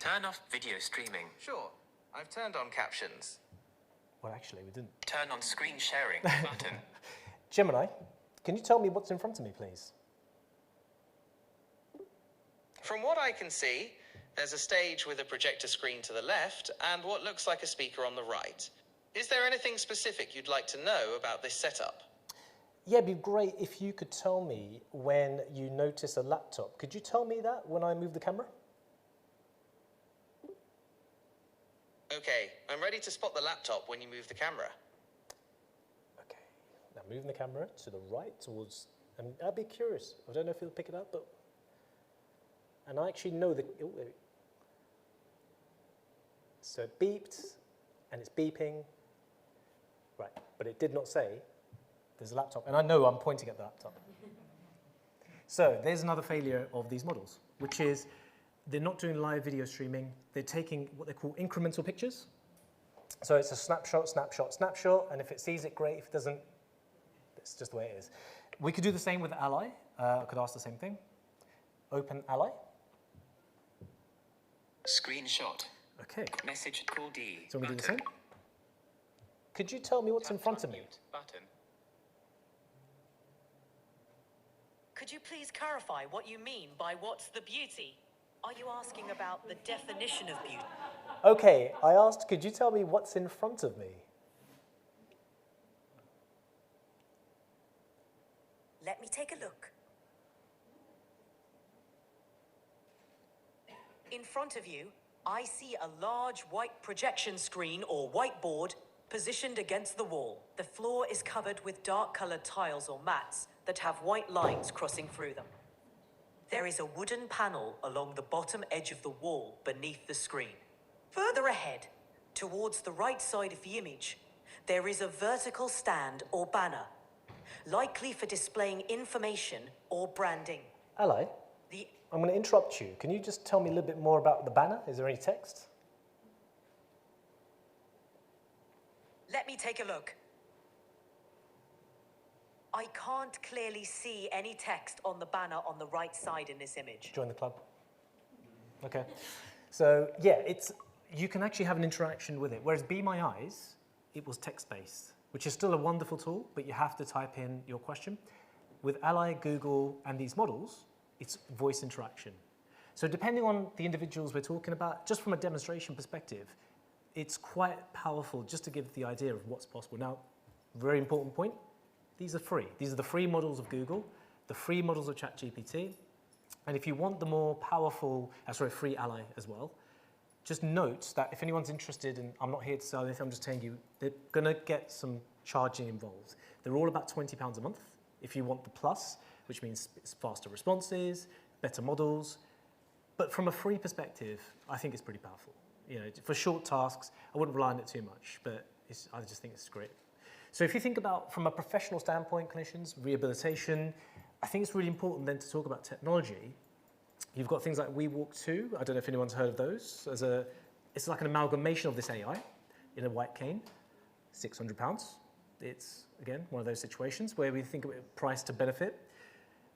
Turn off video streaming. Sure, I've turned on captions. Well, actually, we didn't. Turn on screen sharing, button. Gemini, can you tell me what's in front of me, please? From what I can see, there's a stage with a projector screen to the left and what looks like a speaker on the right. Is there anything specific you'd like to know about this setup? Yeah, it'd be great if you could tell me when you notice a laptop. Could you tell me that when I move the camera? Okay, I'm ready to spot the laptop when you move the camera. Okay, now moving the camera to the right towards, and I'd be curious. I don't know if it'll pick it up, but, and I actually know oh, there. So it beeped, and it's beeping. Right, but it did not say there's a laptop, and I know I'm pointing at the laptop. So there's another failure of these models, which is they're not doing live video streaming. They're taking what they call incremental pictures. So it's a snapshot, snapshot, snapshot, and if it sees it, great. If it doesn't, it's just the way it is. We could do the same with Ally. I could ask the same thing. Open Ally. Screenshot. Okay. Message call D. So we do the button. same. Could you tell me what's in front of me? Unmute, button. Could you please clarify what you mean by what's the beauty? Are you asking about the definition of beauty? Okay, I asked, could you tell me what's in front of me? Let me take a look. In front of you, I see a large white projection screen or whiteboard positioned against the wall. The floor is covered with dark-colored tiles or mats that have white lines crossing through them. There is a wooden panel along the bottom edge of the wall beneath the screen. Further ahead, towards the right side of the image, there is a vertical stand or banner, likely for displaying information or branding. Ally, I'm going to interrupt you. Can you just tell me a little bit more about the banner? Is there any text? Let me take a look. I can't clearly see any text on the banner on the right side in this image. Join the club. Okay. So, yeah, you can actually have an interaction with it. Whereas Be My Eyes, it was text-based, which is still a wonderful tool, but you have to type in your question. With Ally, Google, and these models, it's voice interaction. So depending on the individuals we're talking about, just from a demonstration perspective, it's quite powerful just to give the idea of what's possible. Now, very important point, These are free. These are the free models of Google, the free models of ChatGPT. And if you want the more powerful, free Ally as well, just note that if anyone's interested, and I'm not here to sell anything, I'm just telling you, they're going to get some charging involved. They're all about £20 a month. If you want the plus, which means it's faster responses, better models. But from a free perspective, I think it's pretty powerful. You know, for short tasks, I wouldn't rely on it too much, but I just think it's great. So if you think about, from a professional standpoint, clinicians, rehabilitation, I think it's really important then to talk about technology. You've got things like WeWalk 2. I don't know if anyone's heard of those. It's like an amalgamation of this AI in a white cane, £600. It's, again, one of those situations where we think of it price to benefit.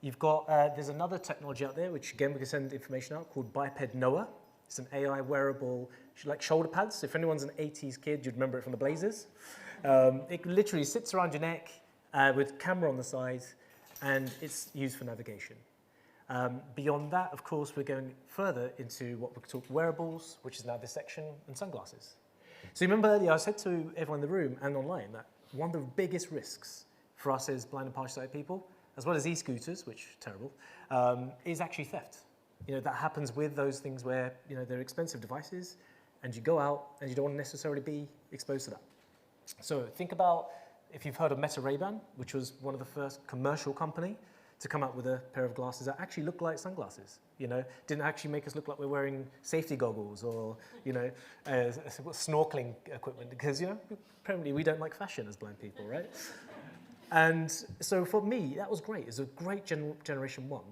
You've got, there's another technology out there, which again, we can send information out, called Biped Noah. It's an AI wearable, like shoulder pads. If anyone's an 80s kid, you'd remember it from the Blazers. It literally sits around your neck with camera on the side, and it's used for navigation. Beyond that, of course, we're going further into what we talk wearables, which is now this section, and sunglasses. So you remember earlier, I said to everyone in the room and online that one of the biggest risks for us as blind and partially sighted people, as well as e-scooters, which is terrible, is actually theft. You know, that happens with those things where, you know, they're expensive devices, and you go out and you don't want to necessarily be exposed to that. So think about, if you've heard of Meta Ray-Ban, which was one of the first commercial company to come out with a pair of glasses that actually looked like sunglasses, you know, didn't actually make us look like we're wearing safety goggles or, you know, snorkeling equipment, because, you know, apparently we don't like fashion as blind people, right? And so for me, that was great. It's a great generation one.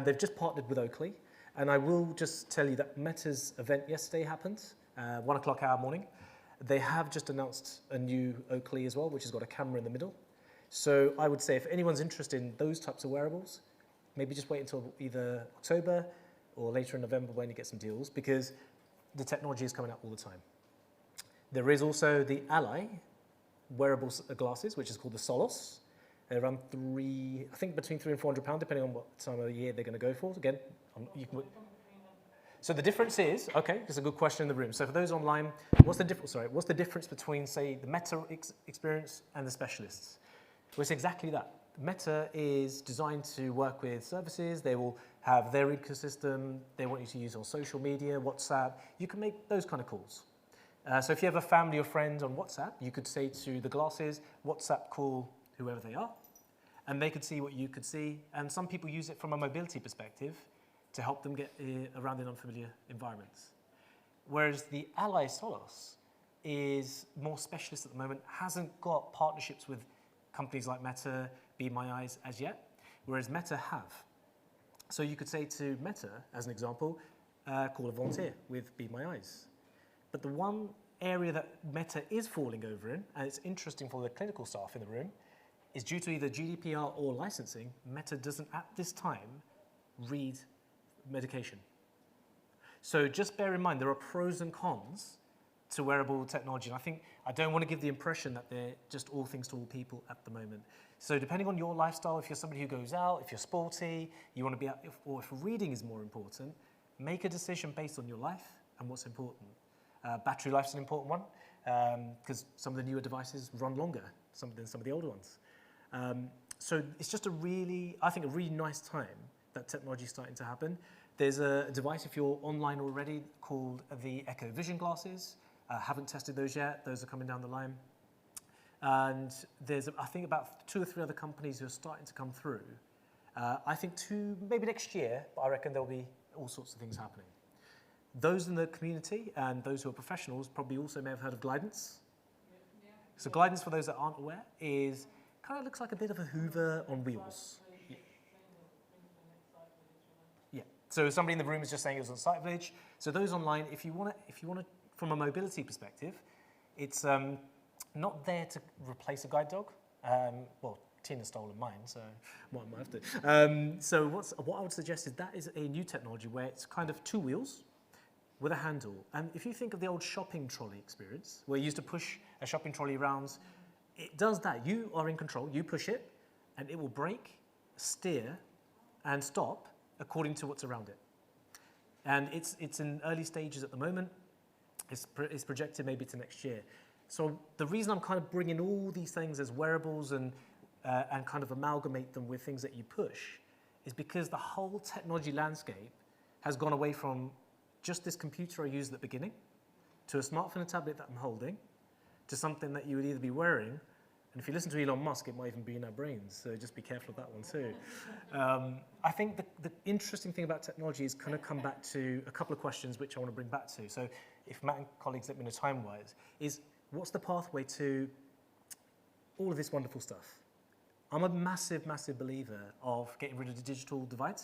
They've just partnered with Oakley, and I will just tell you that Meta's event yesterday happened, 1 o'clock our morning. They have just announced a new Oakley as well, which has got a camera in the middle. So I would say if anyone's interested in those types of wearables, maybe just wait until either October or later in November when you get some deals, because the technology is coming out all the time. There is also the Ally wearable glasses, which is called the Solos. They're around I think between £300 and £400, depending on what time of the year they're going to go for. Again, so the difference is, okay, that's a good question in the room. So for those online, what's the difference between, say, the Meta experience and the specialists? Well, it's exactly that. Meta is designed to work with services. They will have their ecosystem. They want you to use on social media, WhatsApp. You can make those kind of calls. So if you have a family or friend on WhatsApp, you could say to the glasses, WhatsApp call whoever they are, and they could see what you could see. And some people use it from a mobility perspective to help them get around in unfamiliar environments. Whereas the Ally Solos is more specialist at the moment, hasn't got partnerships with companies like Meta, Be My Eyes as yet, whereas Meta have. So you could say to Meta, as an example, call a volunteer with Be My Eyes. But the one area that Meta is falling over in, and it's interesting for the clinical staff in the room, is due to either GDPR or licensing, Meta doesn't at this time read medication. So just bear in mind, there are pros and cons to wearable technology. And I don't want to give the impression that they're just all things to all people at the moment. So depending on your lifestyle, if you're somebody who goes out, if you're sporty, you want to be out, or if reading is more important, make a decision based on your life and what's important. Battery life's an important one, because some of the newer devices run longer than some of the older ones. So it's just a really nice time that technology is starting to happen. There's a device, if you're online already, called the Echo Vision glasses. Haven't tested those yet. Those are coming down the line. And there's, I think, about 2 or 3 other companies who are starting to come through. I think 2, maybe next year, but I reckon there'll be all sorts of things happening. Those in the community and those who are professionals probably also may have heard of Glidance. So Glidance, for those that aren't aware, is kind of looks like a bit of a Hoover on wheels. Yeah. So somebody in the room is just saying it was on Sight Village. So those online, if you want to, from a mobility perspective, it's not there to replace a guide dog. Well, Tina's stolen mine, so might have to. So what I would suggest is that is a new technology where it's kind of 2 wheels with a handle. And if you think of the old shopping trolley experience, where you used to push a shopping trolley around, it does that. You are in control, you push it, and it will brake, steer, and stop according to what's around it. And it's in early stages at the moment. It's projected maybe to next year. So the reason I'm kind of bringing all these things as wearables and and kind of amalgamate them with things that you push is because the whole technology landscape has gone away from just this computer I used at the beginning to a smartphone and tablet that I'm holding to something that you would either be wearing, and if you listen to Elon Musk, it might even be in our brains, so just be careful of that one too. I think the interesting thing about technology is kind of come back to a couple of questions which I want to bring back to. So if Matt and colleagues let me know time-wise, is what's the pathway to all of this wonderful stuff? I'm a massive, massive believer of getting rid of the digital divide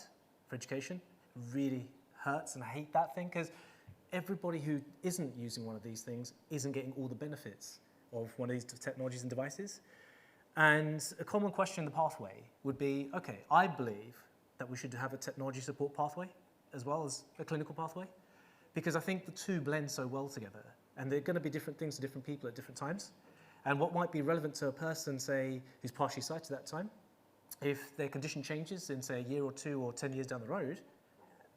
for education. It really hurts, and I hate that thing because everybody who isn't using one of these things isn't getting all the benefits of one of these technologies and devices. And a common question in the pathway would be, okay, I believe that we should have a technology support pathway as well as a clinical pathway, because I think the two blend so well together, and they're going to be different things to different people at different times. And what might be relevant to a person, say, who's partially sighted at that time, if their condition changes in, say, a year or 2 or 10 years down the road,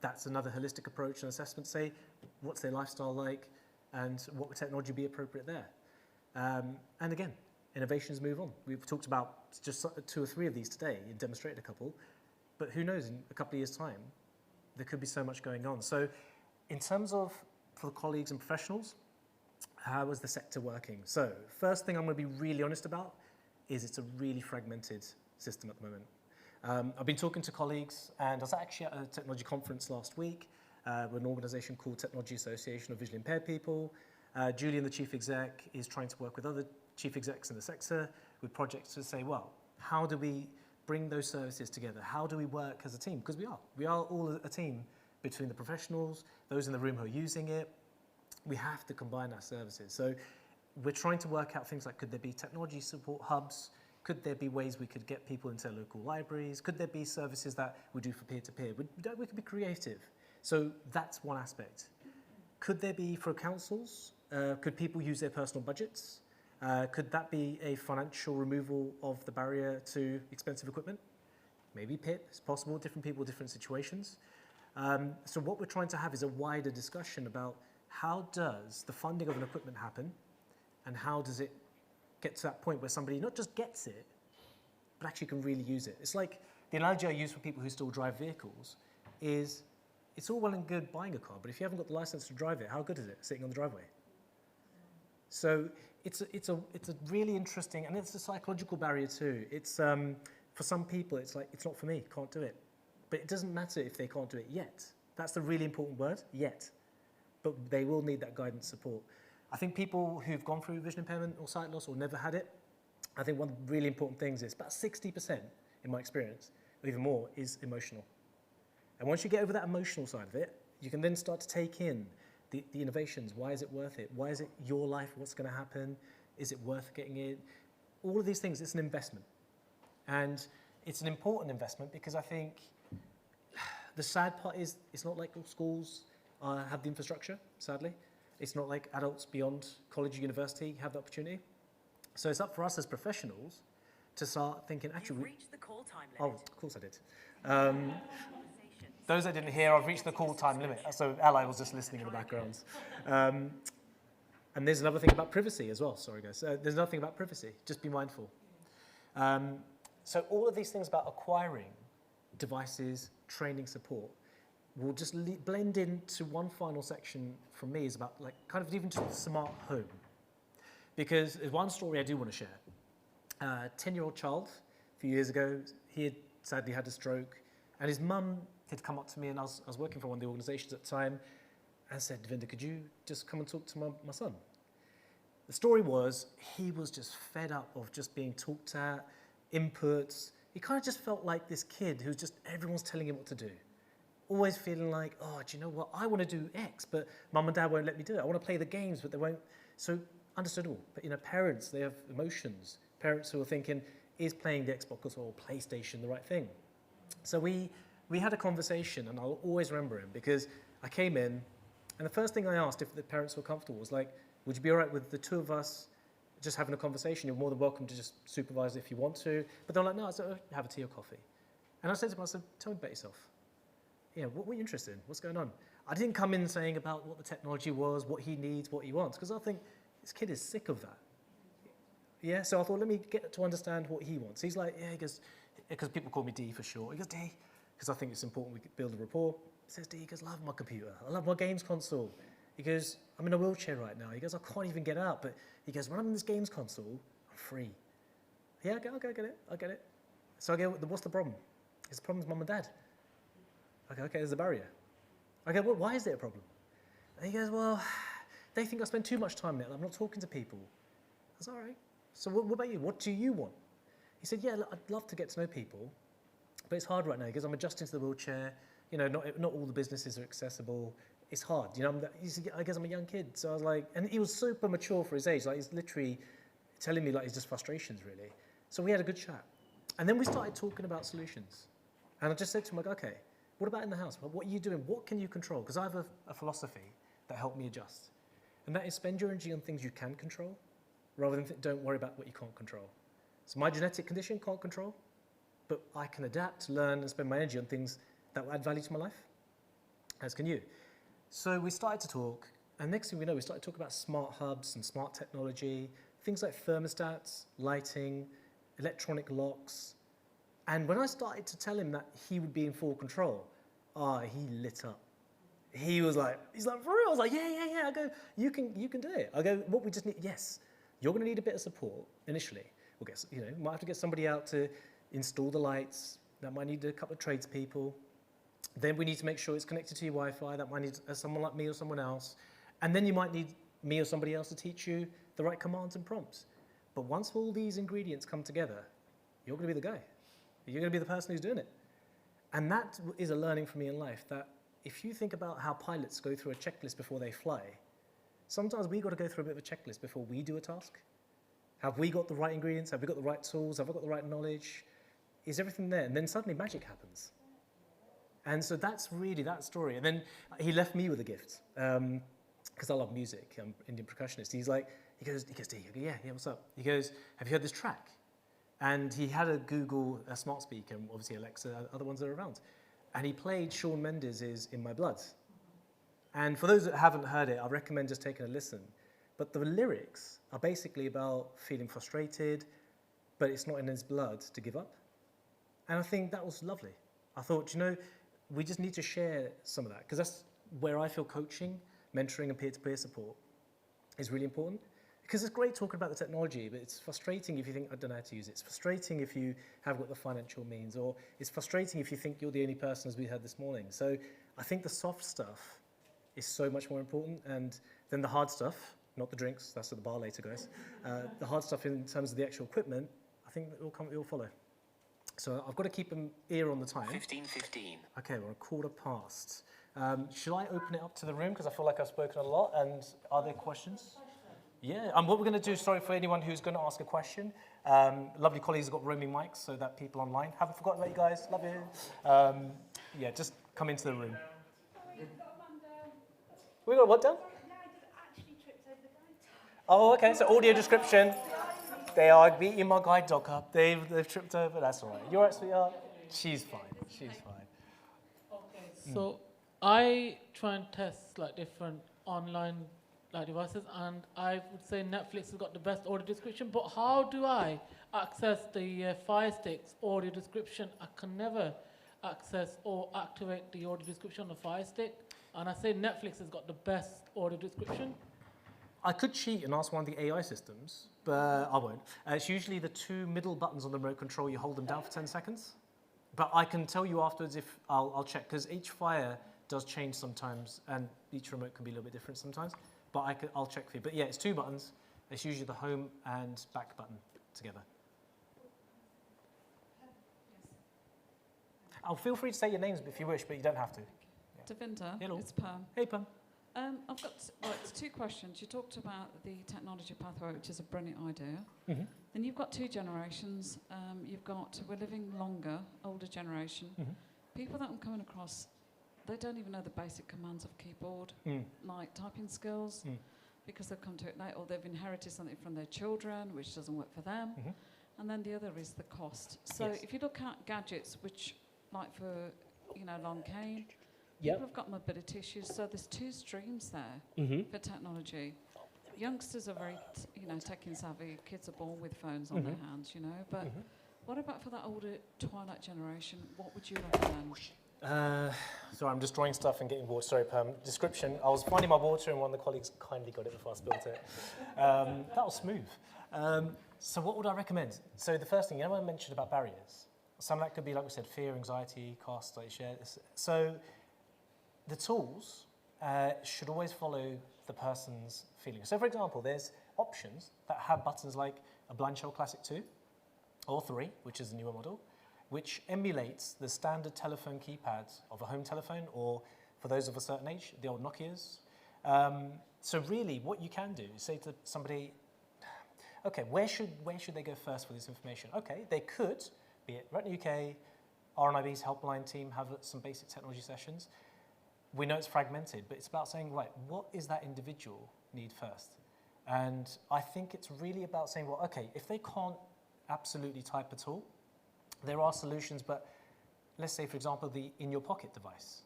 that's another holistic approach and assessment, say, what's their lifestyle like, and what would technology be appropriate there. And again, innovations move on. We've talked about just 2 or 3 of these today and demonstrated a couple, but who knows, in a couple of years' time, there could be so much going on. So in terms of, for the colleagues and professionals, how is the sector working? So first thing I'm going to be really honest about is it's a really fragmented system at the moment. I've been talking to colleagues, and I was actually at a technology conference last week with an organisation called Technology Association of Visually Impaired People. Julian, the chief exec, is trying to work with other chief execs in the sector with projects to say, well, how do we bring those services together? How do we work as a team? Because we are all a team between the professionals, those in the room who are using it. We have to combine our services. So we're trying to work out things like, could there be technology support hubs? Could there be ways we could get people into local libraries? Could there be services that we do for peer-to-peer? We could be creative. So that's one aspect. Could there be for councils? Could people use their personal budgets? Could that be a financial removal of the barrier to expensive equipment? Maybe PIP, it's possible, different people, different situations. So what we're trying to have is a wider discussion about how does the funding of an equipment happen, and how does it get to that point where somebody not just gets it, but actually can really use it. It's like the analogy I use for people who still drive vehicles is it's all well and good buying a car, but if you haven't got the license to drive it, how good is it sitting on the driveway? So it's a really interesting, and it's a psychological barrier too. It's for some people, it's like, it's not for me, can't do it. But it doesn't matter if they can't do it yet. That's the really important word, yet. But they will need that guidance support. I think people who've gone through vision impairment or sight loss or never had it, I think one of the really important things is about 60%, in my experience, or even more, is emotional. And once you get over that emotional side of it, you can then start to take in the innovations. Why is it worth it? Why is it your life? What's going to happen? Is it worth getting in? All of these things, it's an investment. And it's an important investment because I think the sad part is it's not like all schools have the infrastructure, sadly. It's not like adults beyond college or university have the opportunity. So it's up for us as professionals to start thinking, actually... You've reached the call time limit. Oh, of course I did. Those I didn't hear, I've reached the call time limit. So Ally was just listening in the background. And there's another thing about privacy as well. Sorry, guys. There's another thing about privacy. Just be mindful. So all of these things about acquiring devices, training support, will just blend into one final section from me is about like kind of even to the smart home. Because there's one story I do want to share. A 10-year-old child, a few years ago, he had sadly had a stroke, and his mum had come up to me, and I was working for one of the organisations at the time, and said, Davinder, could you just come and talk to my son? The story was, he was just fed up of just being talked at, inputs. He kind of just felt like this kid who's just, everyone's telling him what to do. Always feeling like, oh, do you know what? I want to do X, but mum and dad won't let me do it. I want to play the games, but they won't. So understandable. But parents, they have emotions. Parents who are thinking, is playing the Xbox or PlayStation the right thing? So we had a conversation, and I'll always remember him because I came in, and the first thing I asked if the parents were comfortable was like, would you be all right with the two of us just having a conversation? You're more than welcome to just supervise if you want to. But they're like, no, I said, oh, have a tea or coffee. And I said to them, I said, tell me about yourself. What were you interested in? What's going on? I didn't come in saying about what the technology was, what he needs, what he wants, because I think this kid is sick of that. Yeah, so I thought, let me get to understand what he wants. He's like, yeah, he goes, because people call me D for short. He goes, D, because I think it's important we build a rapport. He says, D, he goes, I love my computer. I love my games console. He goes, I'm in a wheelchair right now. He goes, I can't even get out. But he goes, when I'm in this games console, I'm free. Yeah, okay, I get it. So I go, what's the problem? His problem is mum and dad. Okay, there's a barrier. I go, well, why is there a problem? And he goes, well, they think I spend too much time there. I'm not talking to people. I was all right. So what about you? What do you want? He said, yeah, look, I'd love to get to know people, but it's hard right now because I'm adjusting to the wheelchair. You know, not all the businesses are accessible. It's hard. You know, I guess I'm a young kid. So I was like, and he was super mature for his age. Like, he's literally telling me like his just frustrations, really. So we had a good chat. And then we started talking about solutions. And I just said to him, like, okay, what about in the house? What are you doing? What can you control? Because I have a philosophy that helped me adjust. And that is spend your energy on things you can control, rather than don't worry about what you can't control. So my genetic condition can't control, but I can adapt, learn, and spend my energy on things that will add value to my life, as can you. So we started to talk, and next thing we know, we started talking about smart hubs and smart technology, things like thermostats, lighting, electronic locks. And when I started to tell him that he would be in full control, he lit up. He's like, for real? I was like, yeah. I go, you can do it. I go, what we just need, yes, you're going to need a bit of support initially. We'll get, might have to get somebody out to install the lights. That might need a couple of tradespeople. Then we need to make sure it's connected to your Wi-Fi. That might need someone like me or someone else. And then you might need me or somebody else to teach you the right commands and prompts. But once all these ingredients come together, you're going to be the guy. You're going to be the person who's doing it. And that is a learning for me in life, that if you think about how pilots go through a checklist before they fly, sometimes we've got to go through a bit of a checklist before we do a task. Have we got the right ingredients? Have we got the right tools? Have I got the right knowledge? Is everything there? And then suddenly magic happens. And so that's really that story. And then he left me with a gift, because I love music. I'm an Indian percussionist. He goes, D, I go, yeah, what's up? He goes, have you heard this track? And he had a Google smart speaker, and obviously Alexa, other ones that are around. And he played Shawn Mendes' In My Blood. And for those that haven't heard it, I recommend just taking a listen. But the lyrics are basically about feeling frustrated, but it's not in his blood to give up. And I think that was lovely. I thought, we just need to share some of that, because that's where I feel coaching, mentoring, and peer-to-peer support is really important. Because it's great talking about the technology, but it's frustrating if you think, I don't know how to use it. It's frustrating if you have got the financial means, or it's frustrating if you think you're the only person, as we heard this morning. So I think the soft stuff is so much more important, and then the hard stuff, not the drinks, that's at the bar later, guys. The hard stuff in terms of the actual equipment, I think it will follow. So I've got to keep an ear on the time. 15:15. Okay, we're a quarter past. Shall I open it up to the room? Because I feel like I've spoken a lot. And are there questions? Yeah, and what we're going to do, sorry for anyone who's going to ask a question. Lovely colleagues have got roaming mics so that people online haven't forgotten about you guys. Love you. Yeah, just come into the room. We got what down? Oh, okay, so audio description. They are beating my guide dog up. They've tripped over, that's all right. You're right, sweetheart? She's fine. Okay, so I try and test different online devices, and I would say Netflix has got the best audio description, but how do I access the Fire Stick's audio description? I can never access or activate the audio description on the Fire Stick, and I say Netflix has got the best audio description. I could cheat and ask one of the AI systems, but I won't. It's usually the two middle buttons on the remote control, you hold them down for 10 seconds. But I can tell you afterwards if I'll check, because each Fire does change sometimes, and each remote can be a little bit different sometimes. But I'll check for you. But yeah, it's two buttons. It's usually the home and back button together. Oh, feel free to say your names if you wish, but you don't have to. Yeah. Davinder, hello. It's Pam. Hey, Pam. I've got it's two questions. You talked about the technology pathway, which is a brilliant idea. Mm-hmm. Then you've got two generations. We're living longer, older generation. Mm-hmm. People that I'm coming across, they don't even know the basic commands of keyboard, like typing skills, because they've come to it late, or they've inherited something from their children, which doesn't work for them. Mm-hmm. And then the other is the cost. So if you look at gadgets, which, like for, long cane, people have got mobility issues, so there's two streams there for technology. youngsters are very, tech savvy. Kids are born with phones on their hands, But what about for that older Twilight generation? What would you recommend? Sorry, I'm just drawing stuff and getting water. Sorry, Pam. Description. I was finding my water and one of the colleagues kindly got it before I spilled it. That was smooth. So what would I recommend? So the first thing, I mentioned about barriers. Some of that could be, like we said, fear, anxiety, cost, like you shared. So the tools should always follow the person's feelings. So for example, there's options that have buttons like a Blind Shell Classic 2 or 3, which is the newer model, which emulates the standard telephone keypads of a home telephone, or for those of a certain age, the old Nokias. So really, what you can do is say to somebody, okay, where should they go first for this information? Okay, they could, be it Retina UK, RNIB's helpline team, have some basic technology sessions. We know it's fragmented, but it's about saying, right, what is that individual need first? And I think it's really about saying, well, okay, if they can't absolutely type at all, there are solutions, but let's say, for example, the In Your Pocket device.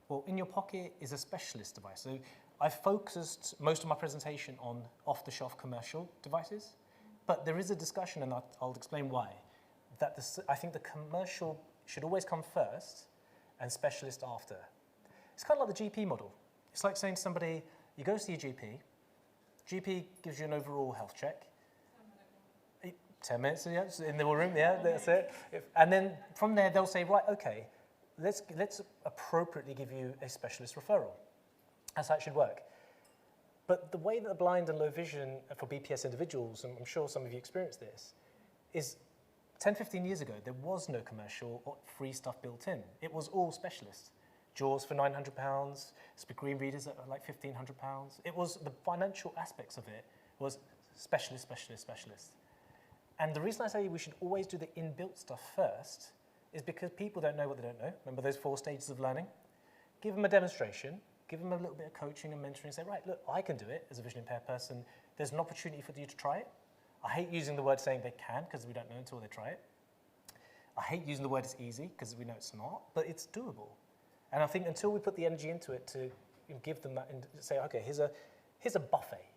Well, In Your Pocket is a specialist device. So I focused most of my presentation on off-the-shelf commercial devices, but there is a discussion, and I'll explain why, that I think the commercial should always come first and specialist after. It's kind of like the GP model. It's like saying to somebody, you go see a GP, GP gives you an overall health check, 10 minutes, yeah, in the room, yeah, that's it. And then from there, they'll say, right, okay, let's appropriately give you a specialist referral. That's how it should work. But the way that the blind and low vision for BPS individuals, and I'm sure some of you experienced this, is 10, 15 years ago, there was no commercial or free stuff built in. It was all specialist. JAWS for £900, screen readers at like £1,500. It was the financial aspects of it was specialist, specialist, specialist. And the reason I say we should always do the inbuilt stuff first is because people don't know what they don't know. Remember those 4 stages of learning? Give them a demonstration, give them a little bit of coaching and mentoring and say, right, look, I can do it as a vision impaired person. There's an opportunity for you to try it. I hate using the word saying they can because we don't know until they try it. I hate using the word it's easy because we know it's not, but it's doable. And I think until we put the energy into it to give them that and say, okay, here's a buffet,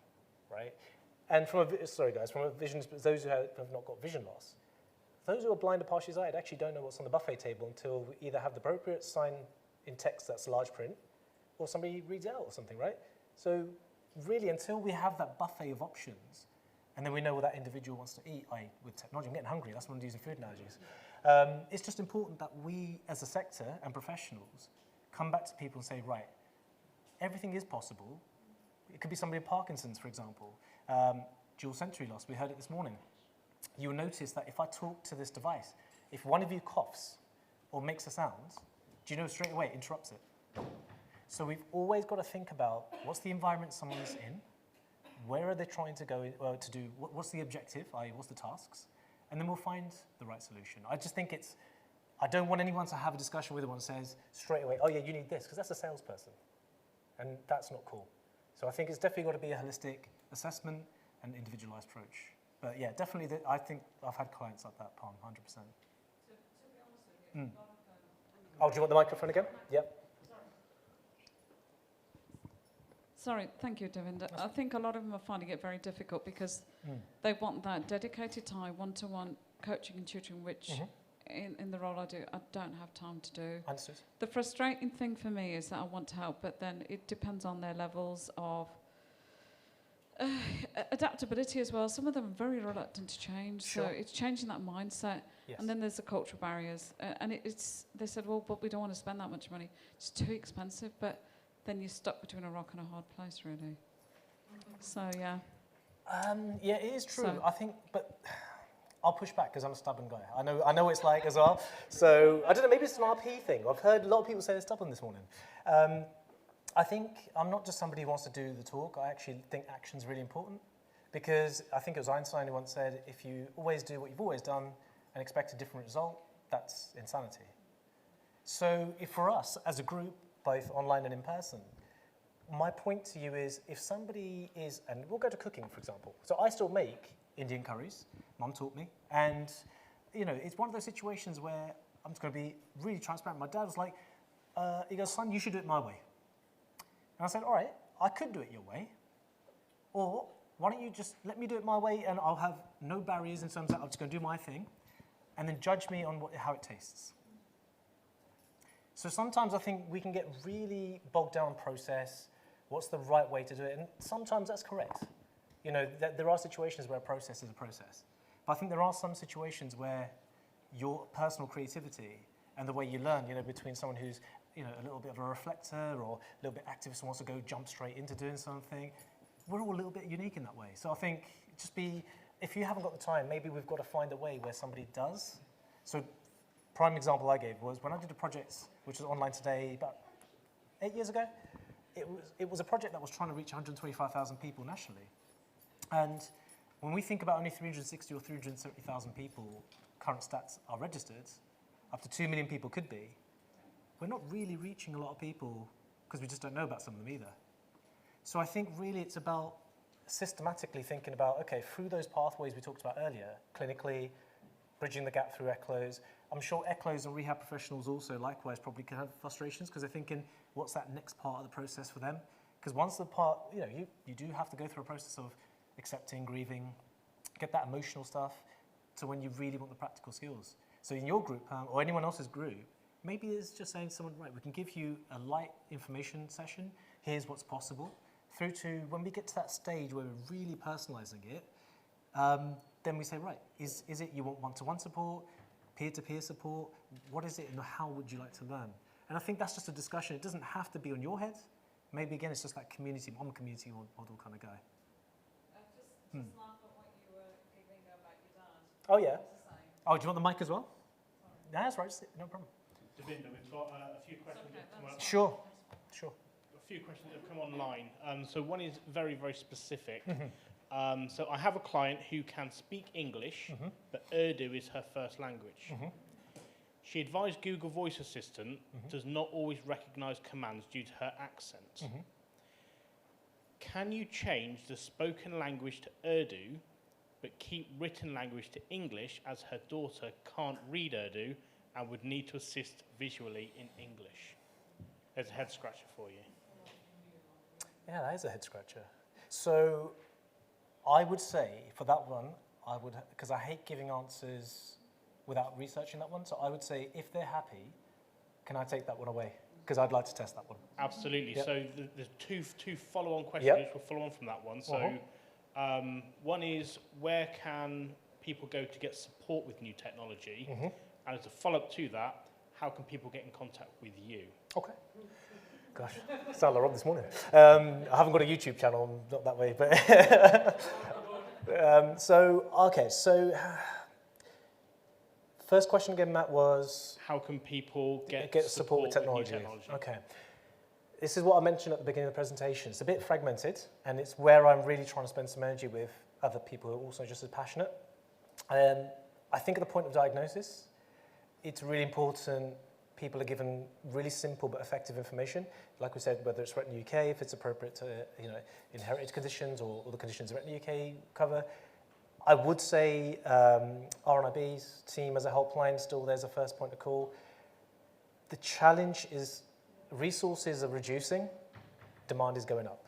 right? And from a vision, those who have not got vision loss, those who are blind or partially sighted actually don't know what's on the buffet table until we either have the appropriate sign in text that's large print, or somebody reads it out or something, right? So really, until we have that buffet of options, and then we know what that individual wants to eat, with technology, I'm getting hungry, that's when I'm using food analogies. It's just important that we, as a sector and professionals, come back to people and say, right, everything is possible. It could be somebody with Parkinson's, for example. Dual sensory loss, we heard it this morning. You'll notice that if I talk to this device, if one of you coughs or makes a sound, do you know straight away it interrupts it? So we've always got to think about what's the environment someone's in, where are they trying to go to do, what's the objective, i.e. what's the tasks, and then we'll find the right solution. I just think I don't want anyone to have a discussion with anyone who says straight away, oh yeah, you need this, because that's a salesperson, and that's not cool. So I think it's definitely got to be a holistic assessment and individualized approach. But yeah, definitely, I think I've had clients like that, Palm, 100%. To be honest with you, oh, do you want the microphone again? Yep. Sorry, thank you, Davinder. I think a lot of them are finding it very difficult because they want that dedicated time, one-to-one coaching and tutoring, which in the role I do, I don't have time to do. Understood. The frustrating thing for me is that I want to help, but then it depends on their levels of adaptability as well. Some of them are very reluctant to change, so it's changing that mindset. Yes. And then there's the cultural barriers, and they said, well, but we don't want to spend that much money. It's too expensive, but then you're stuck between a rock and a hard place, really. So, yeah. Yeah, it is true. So, I think, but I'll push back because I'm a stubborn guy. I know what it's like as well. So, I don't know, maybe it's an RP thing. I've heard a lot of people say they're stubborn this morning. I think I'm not just somebody who wants to do the talk. I actually think action's really important because I think it was Einstein who once said, if you always do what you've always done and expect a different result, that's insanity. So if for us as a group, both online and in person, my point to you is if somebody is, and we'll go to cooking, for example. So I still make Indian curries. Mum taught me. And, you know, it's one of those situations where I'm just going to be really transparent. My dad was like, he goes, son, you should do it my way. And I said, all right, I could do it your way, Or why don't you just let me do it my way and I'll have no barriers in terms of I'm just going to do my thing and then judge me on how it tastes. So sometimes I think we can get really bogged down in process, what's the right way to do it, and sometimes that's correct. You know, there are situations where a process is a process. But I think there are some situations where your personal creativity and the way you learn, you know, between someone who's, you know, a little bit of a reflector or a little bit activist and wants to go jump straight into doing something, we're all a little bit unique in that way. So I think if you haven't got the time, maybe we've got to find a way where somebody does. So prime example I gave was when I did a project, which was online today about 8 years ago, it was a project that was trying to reach 125,000 people nationally. And when we think about only 360 or 370,000 people, current stats are registered, up to 2 million people could be, we're not really reaching a lot of people because we just don't know about some of them either. So I think really it's about systematically thinking about, okay, through those pathways we talked about earlier, clinically, bridging the gap through ECLOs. I'm sure ECLOs and rehab professionals also likewise probably can have frustrations because they're thinking, what's that next part of the process for them? Because once the part, you know, you do have to go through a process of accepting, grieving, get that emotional stuff to when you really want the practical skills. So in your group or anyone else's group, maybe it's just saying to someone, right, we can give you a light information session, here's what's possible, through to when we get to that stage where we're really personalizing it, then we say, right, is it you want one-to-one support, peer-to-peer support, what is it and how would you like to learn? And I think that's just a discussion. It doesn't have to be on your head. Maybe again, it's just that community, I'm a community model kind of guy. Just laugh at what you were giving about your dad. Oh yeah. Oh, do you want the mic as well? No, that's right, no problem. Davinder, we've got a few questions that have come up. Sure. A few questions that have come online. So one is very, very specific. So I have a client who can speak English, but Urdu is her first language. She advised Google Voice Assistant does not always recognize commands due to her accent. Can you change the spoken language to Urdu, but keep written language to English, as her daughter can't read Urdu and would need to assist visually in English? There's a head scratcher for you. Yeah, that is a head scratcher. So I would say for that one, because I hate giving answers without researching that one, so I would say if they're happy, can I take that one away? Because I'd like to test that one. Absolutely. Yep. So there's two follow-on questions which will follow on from that one. So one is, where can people go to get support with new technology? And as a follow-up to that, how can people get in contact with you? Okay. Gosh, sound like Rob this morning. I haven't got a YouTube channel, not that way, but so first question again, Matt, was how can people get support with technology? Okay. This is what I mentioned at the beginning of the presentation. It's a bit fragmented, and it's where I'm really trying to spend some energy with other people who are also just as passionate. I think at the point of diagnosis, it's really important people are given really simple but effective information. Like we said, whether it's Retina UK, if it's appropriate to inherited conditions or the conditions Retina UK cover. I would say RNIB's team as a helpline, still there's a first point of call. The challenge is resources are reducing, demand is going up.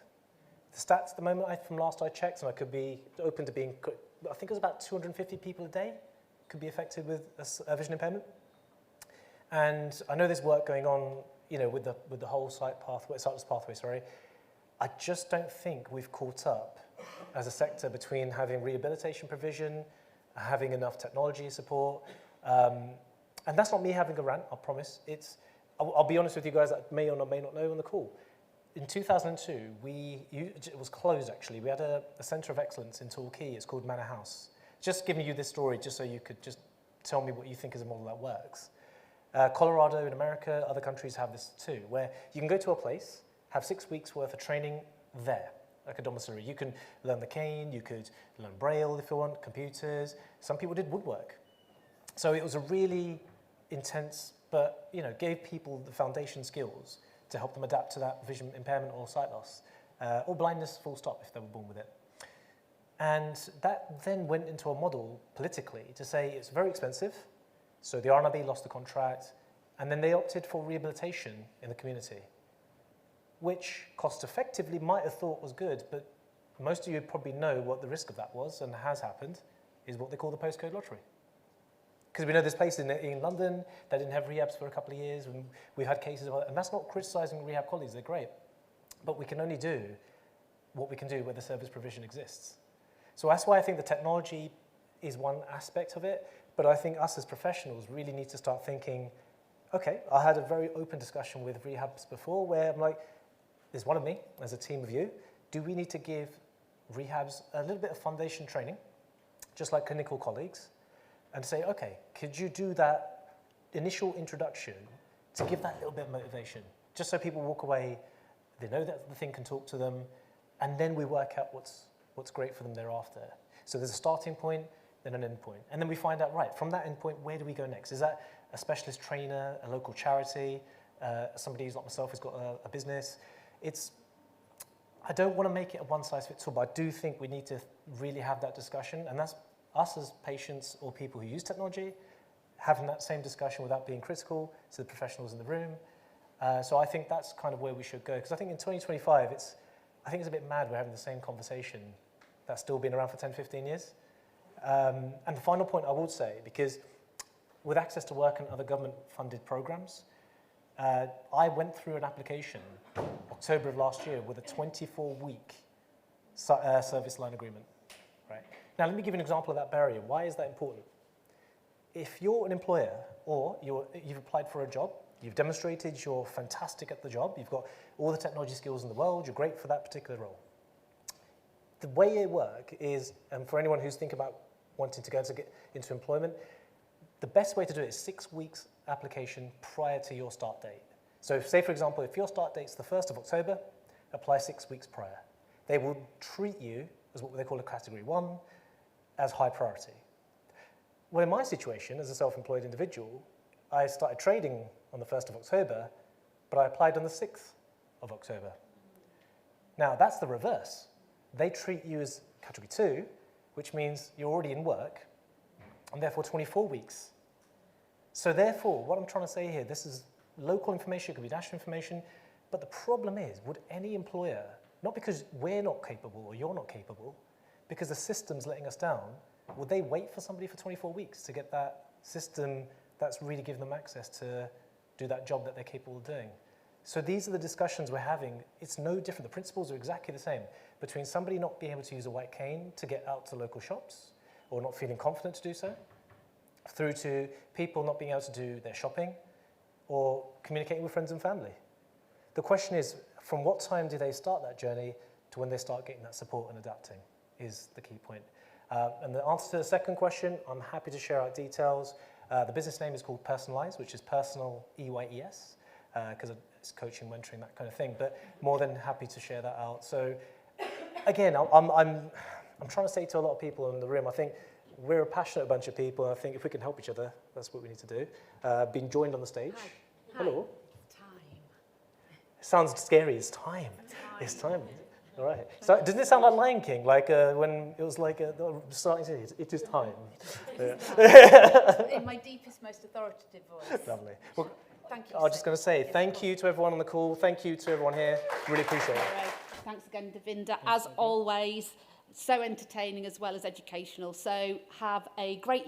The stats at the moment, from last I checked, and I could be open to being, I think it was about 250 people a day could be affected with a vision impairment. And I know there's work going on, with the whole sightless pathway. I just don't think we've caught up as a sector between having rehabilitation provision, having enough technology support, and that's not me having a rant. I promise. I'll be honest with you guys that may or may not know on the call. In 2002, it was closed actually. We had a centre of excellence in Torquay. It's called Manor House. Just giving you this story, just so you could just tell me what you think is a model that works. Colorado in America, other countries have this too, where you can go to a place, have 6 weeks worth of training there, like a domiciliary. You can learn the cane, you could learn Braille if you want, computers. Some people did woodwork. So it was a really intense, but gave people the foundation skills to help them adapt to that vision impairment or sight loss, or blindness full stop if they were born with it. And that then went into a model politically to say it's very expensive. So the RNIB lost the contract, and then they opted for rehabilitation in the community, which cost effectively might have thought was good, but most of you probably know what the risk of that was and has happened, is what they call the postcode lottery. Because we know there's places in London that didn't have rehabs for a couple of years, and we've had cases of, and that's not criticising rehab colleagues, they're great. But we can only do what we can do where the service provision exists. So that's why I think the technology is one aspect of it, but I think us as professionals really need to start thinking, okay, I had a very open discussion with rehabs before where I'm like, there's one of me, there's a team of you, do we need to give rehabs a little bit of foundation training, just like clinical colleagues, and say, okay, could you do that initial introduction to give that little bit of motivation, just so people walk away, they know that the thing can talk to them, and then we work out what's great for them thereafter. So there's a starting point, then an end point. And then we find out, right, from that end point, where do we go next? Is that a specialist trainer, a local charity, somebody who's not myself who's got a business? I don't want to make it a one-size-fits-all, but I do think we need to really have that discussion, and that's us as patients or people who use technology, having that same discussion without being critical to the professionals in the room. So I think that's kind of where we should go, because I think in 2025, I think it's a bit mad we're having the same conversation that's still been around for 10, 15 years. And the final point I would say, because with access to work and other government-funded programs, I went through an application October of last year with a 24-week service line agreement. Right? Now, let me give you an example of that barrier. Why is that important? If you're an employer or you've applied for a job, you've demonstrated you're fantastic at the job, you've got all the technology skills in the world, you're great for that particular role. The way it works is, and for anyone who's thinking about wanting to get into employment, the best way to do it is 6 weeks application prior to your start date. So say, for example, if your start date's the 1st of October, apply 6 weeks prior. They will treat you as what they call a category 1, as high priority. Well, in my situation, as a self-employed individual, I started trading on the 1st of October, but I applied on the 6th of October. Now, that's the reverse. They treat you as category 2, which means you're already in work, and therefore 24 weeks. So therefore, what I'm trying to say here, this is local information, it could be national information, but the problem is, would any employer, not because we're not capable or you're not capable, because the system's letting us down, would they wait for somebody for 24 weeks to get that system that's really giving them access to do that job that they're capable of doing? So these are the discussions we're having. It's no different. The principles are exactly the same between somebody not being able to use a white cane to get out to local shops or not feeling confident to do so, through to people not being able to do their shopping or communicating with friends and family. The question is, from what time do they start that journey to when they start getting that support and adapting is the key point. And the answer to the second question, I'm happy to share out details. The business name is called Personaleyes, which is personal, EYES, because it's coaching, mentoring, that kind of thing, but more than happy to share that out. So again, I'm trying to say to a lot of people in the room, I think we're a passionate bunch of people, and I think if we can help each other, that's what we need to do. Being joined on the stage. Hi. Hello. Time. It sounds scary, it's time. It's time. All right. So doesn't it sound like Lion King, like when it was like starting to say, it is time. In my deepest, most authoritative voice. Lovely. Well, thank you. I was just going to say thank you to everyone on the call. Thank you to everyone here. Really appreciate it. All right. Thanks again, Davinder. As always, so entertaining as well as educational. So have a great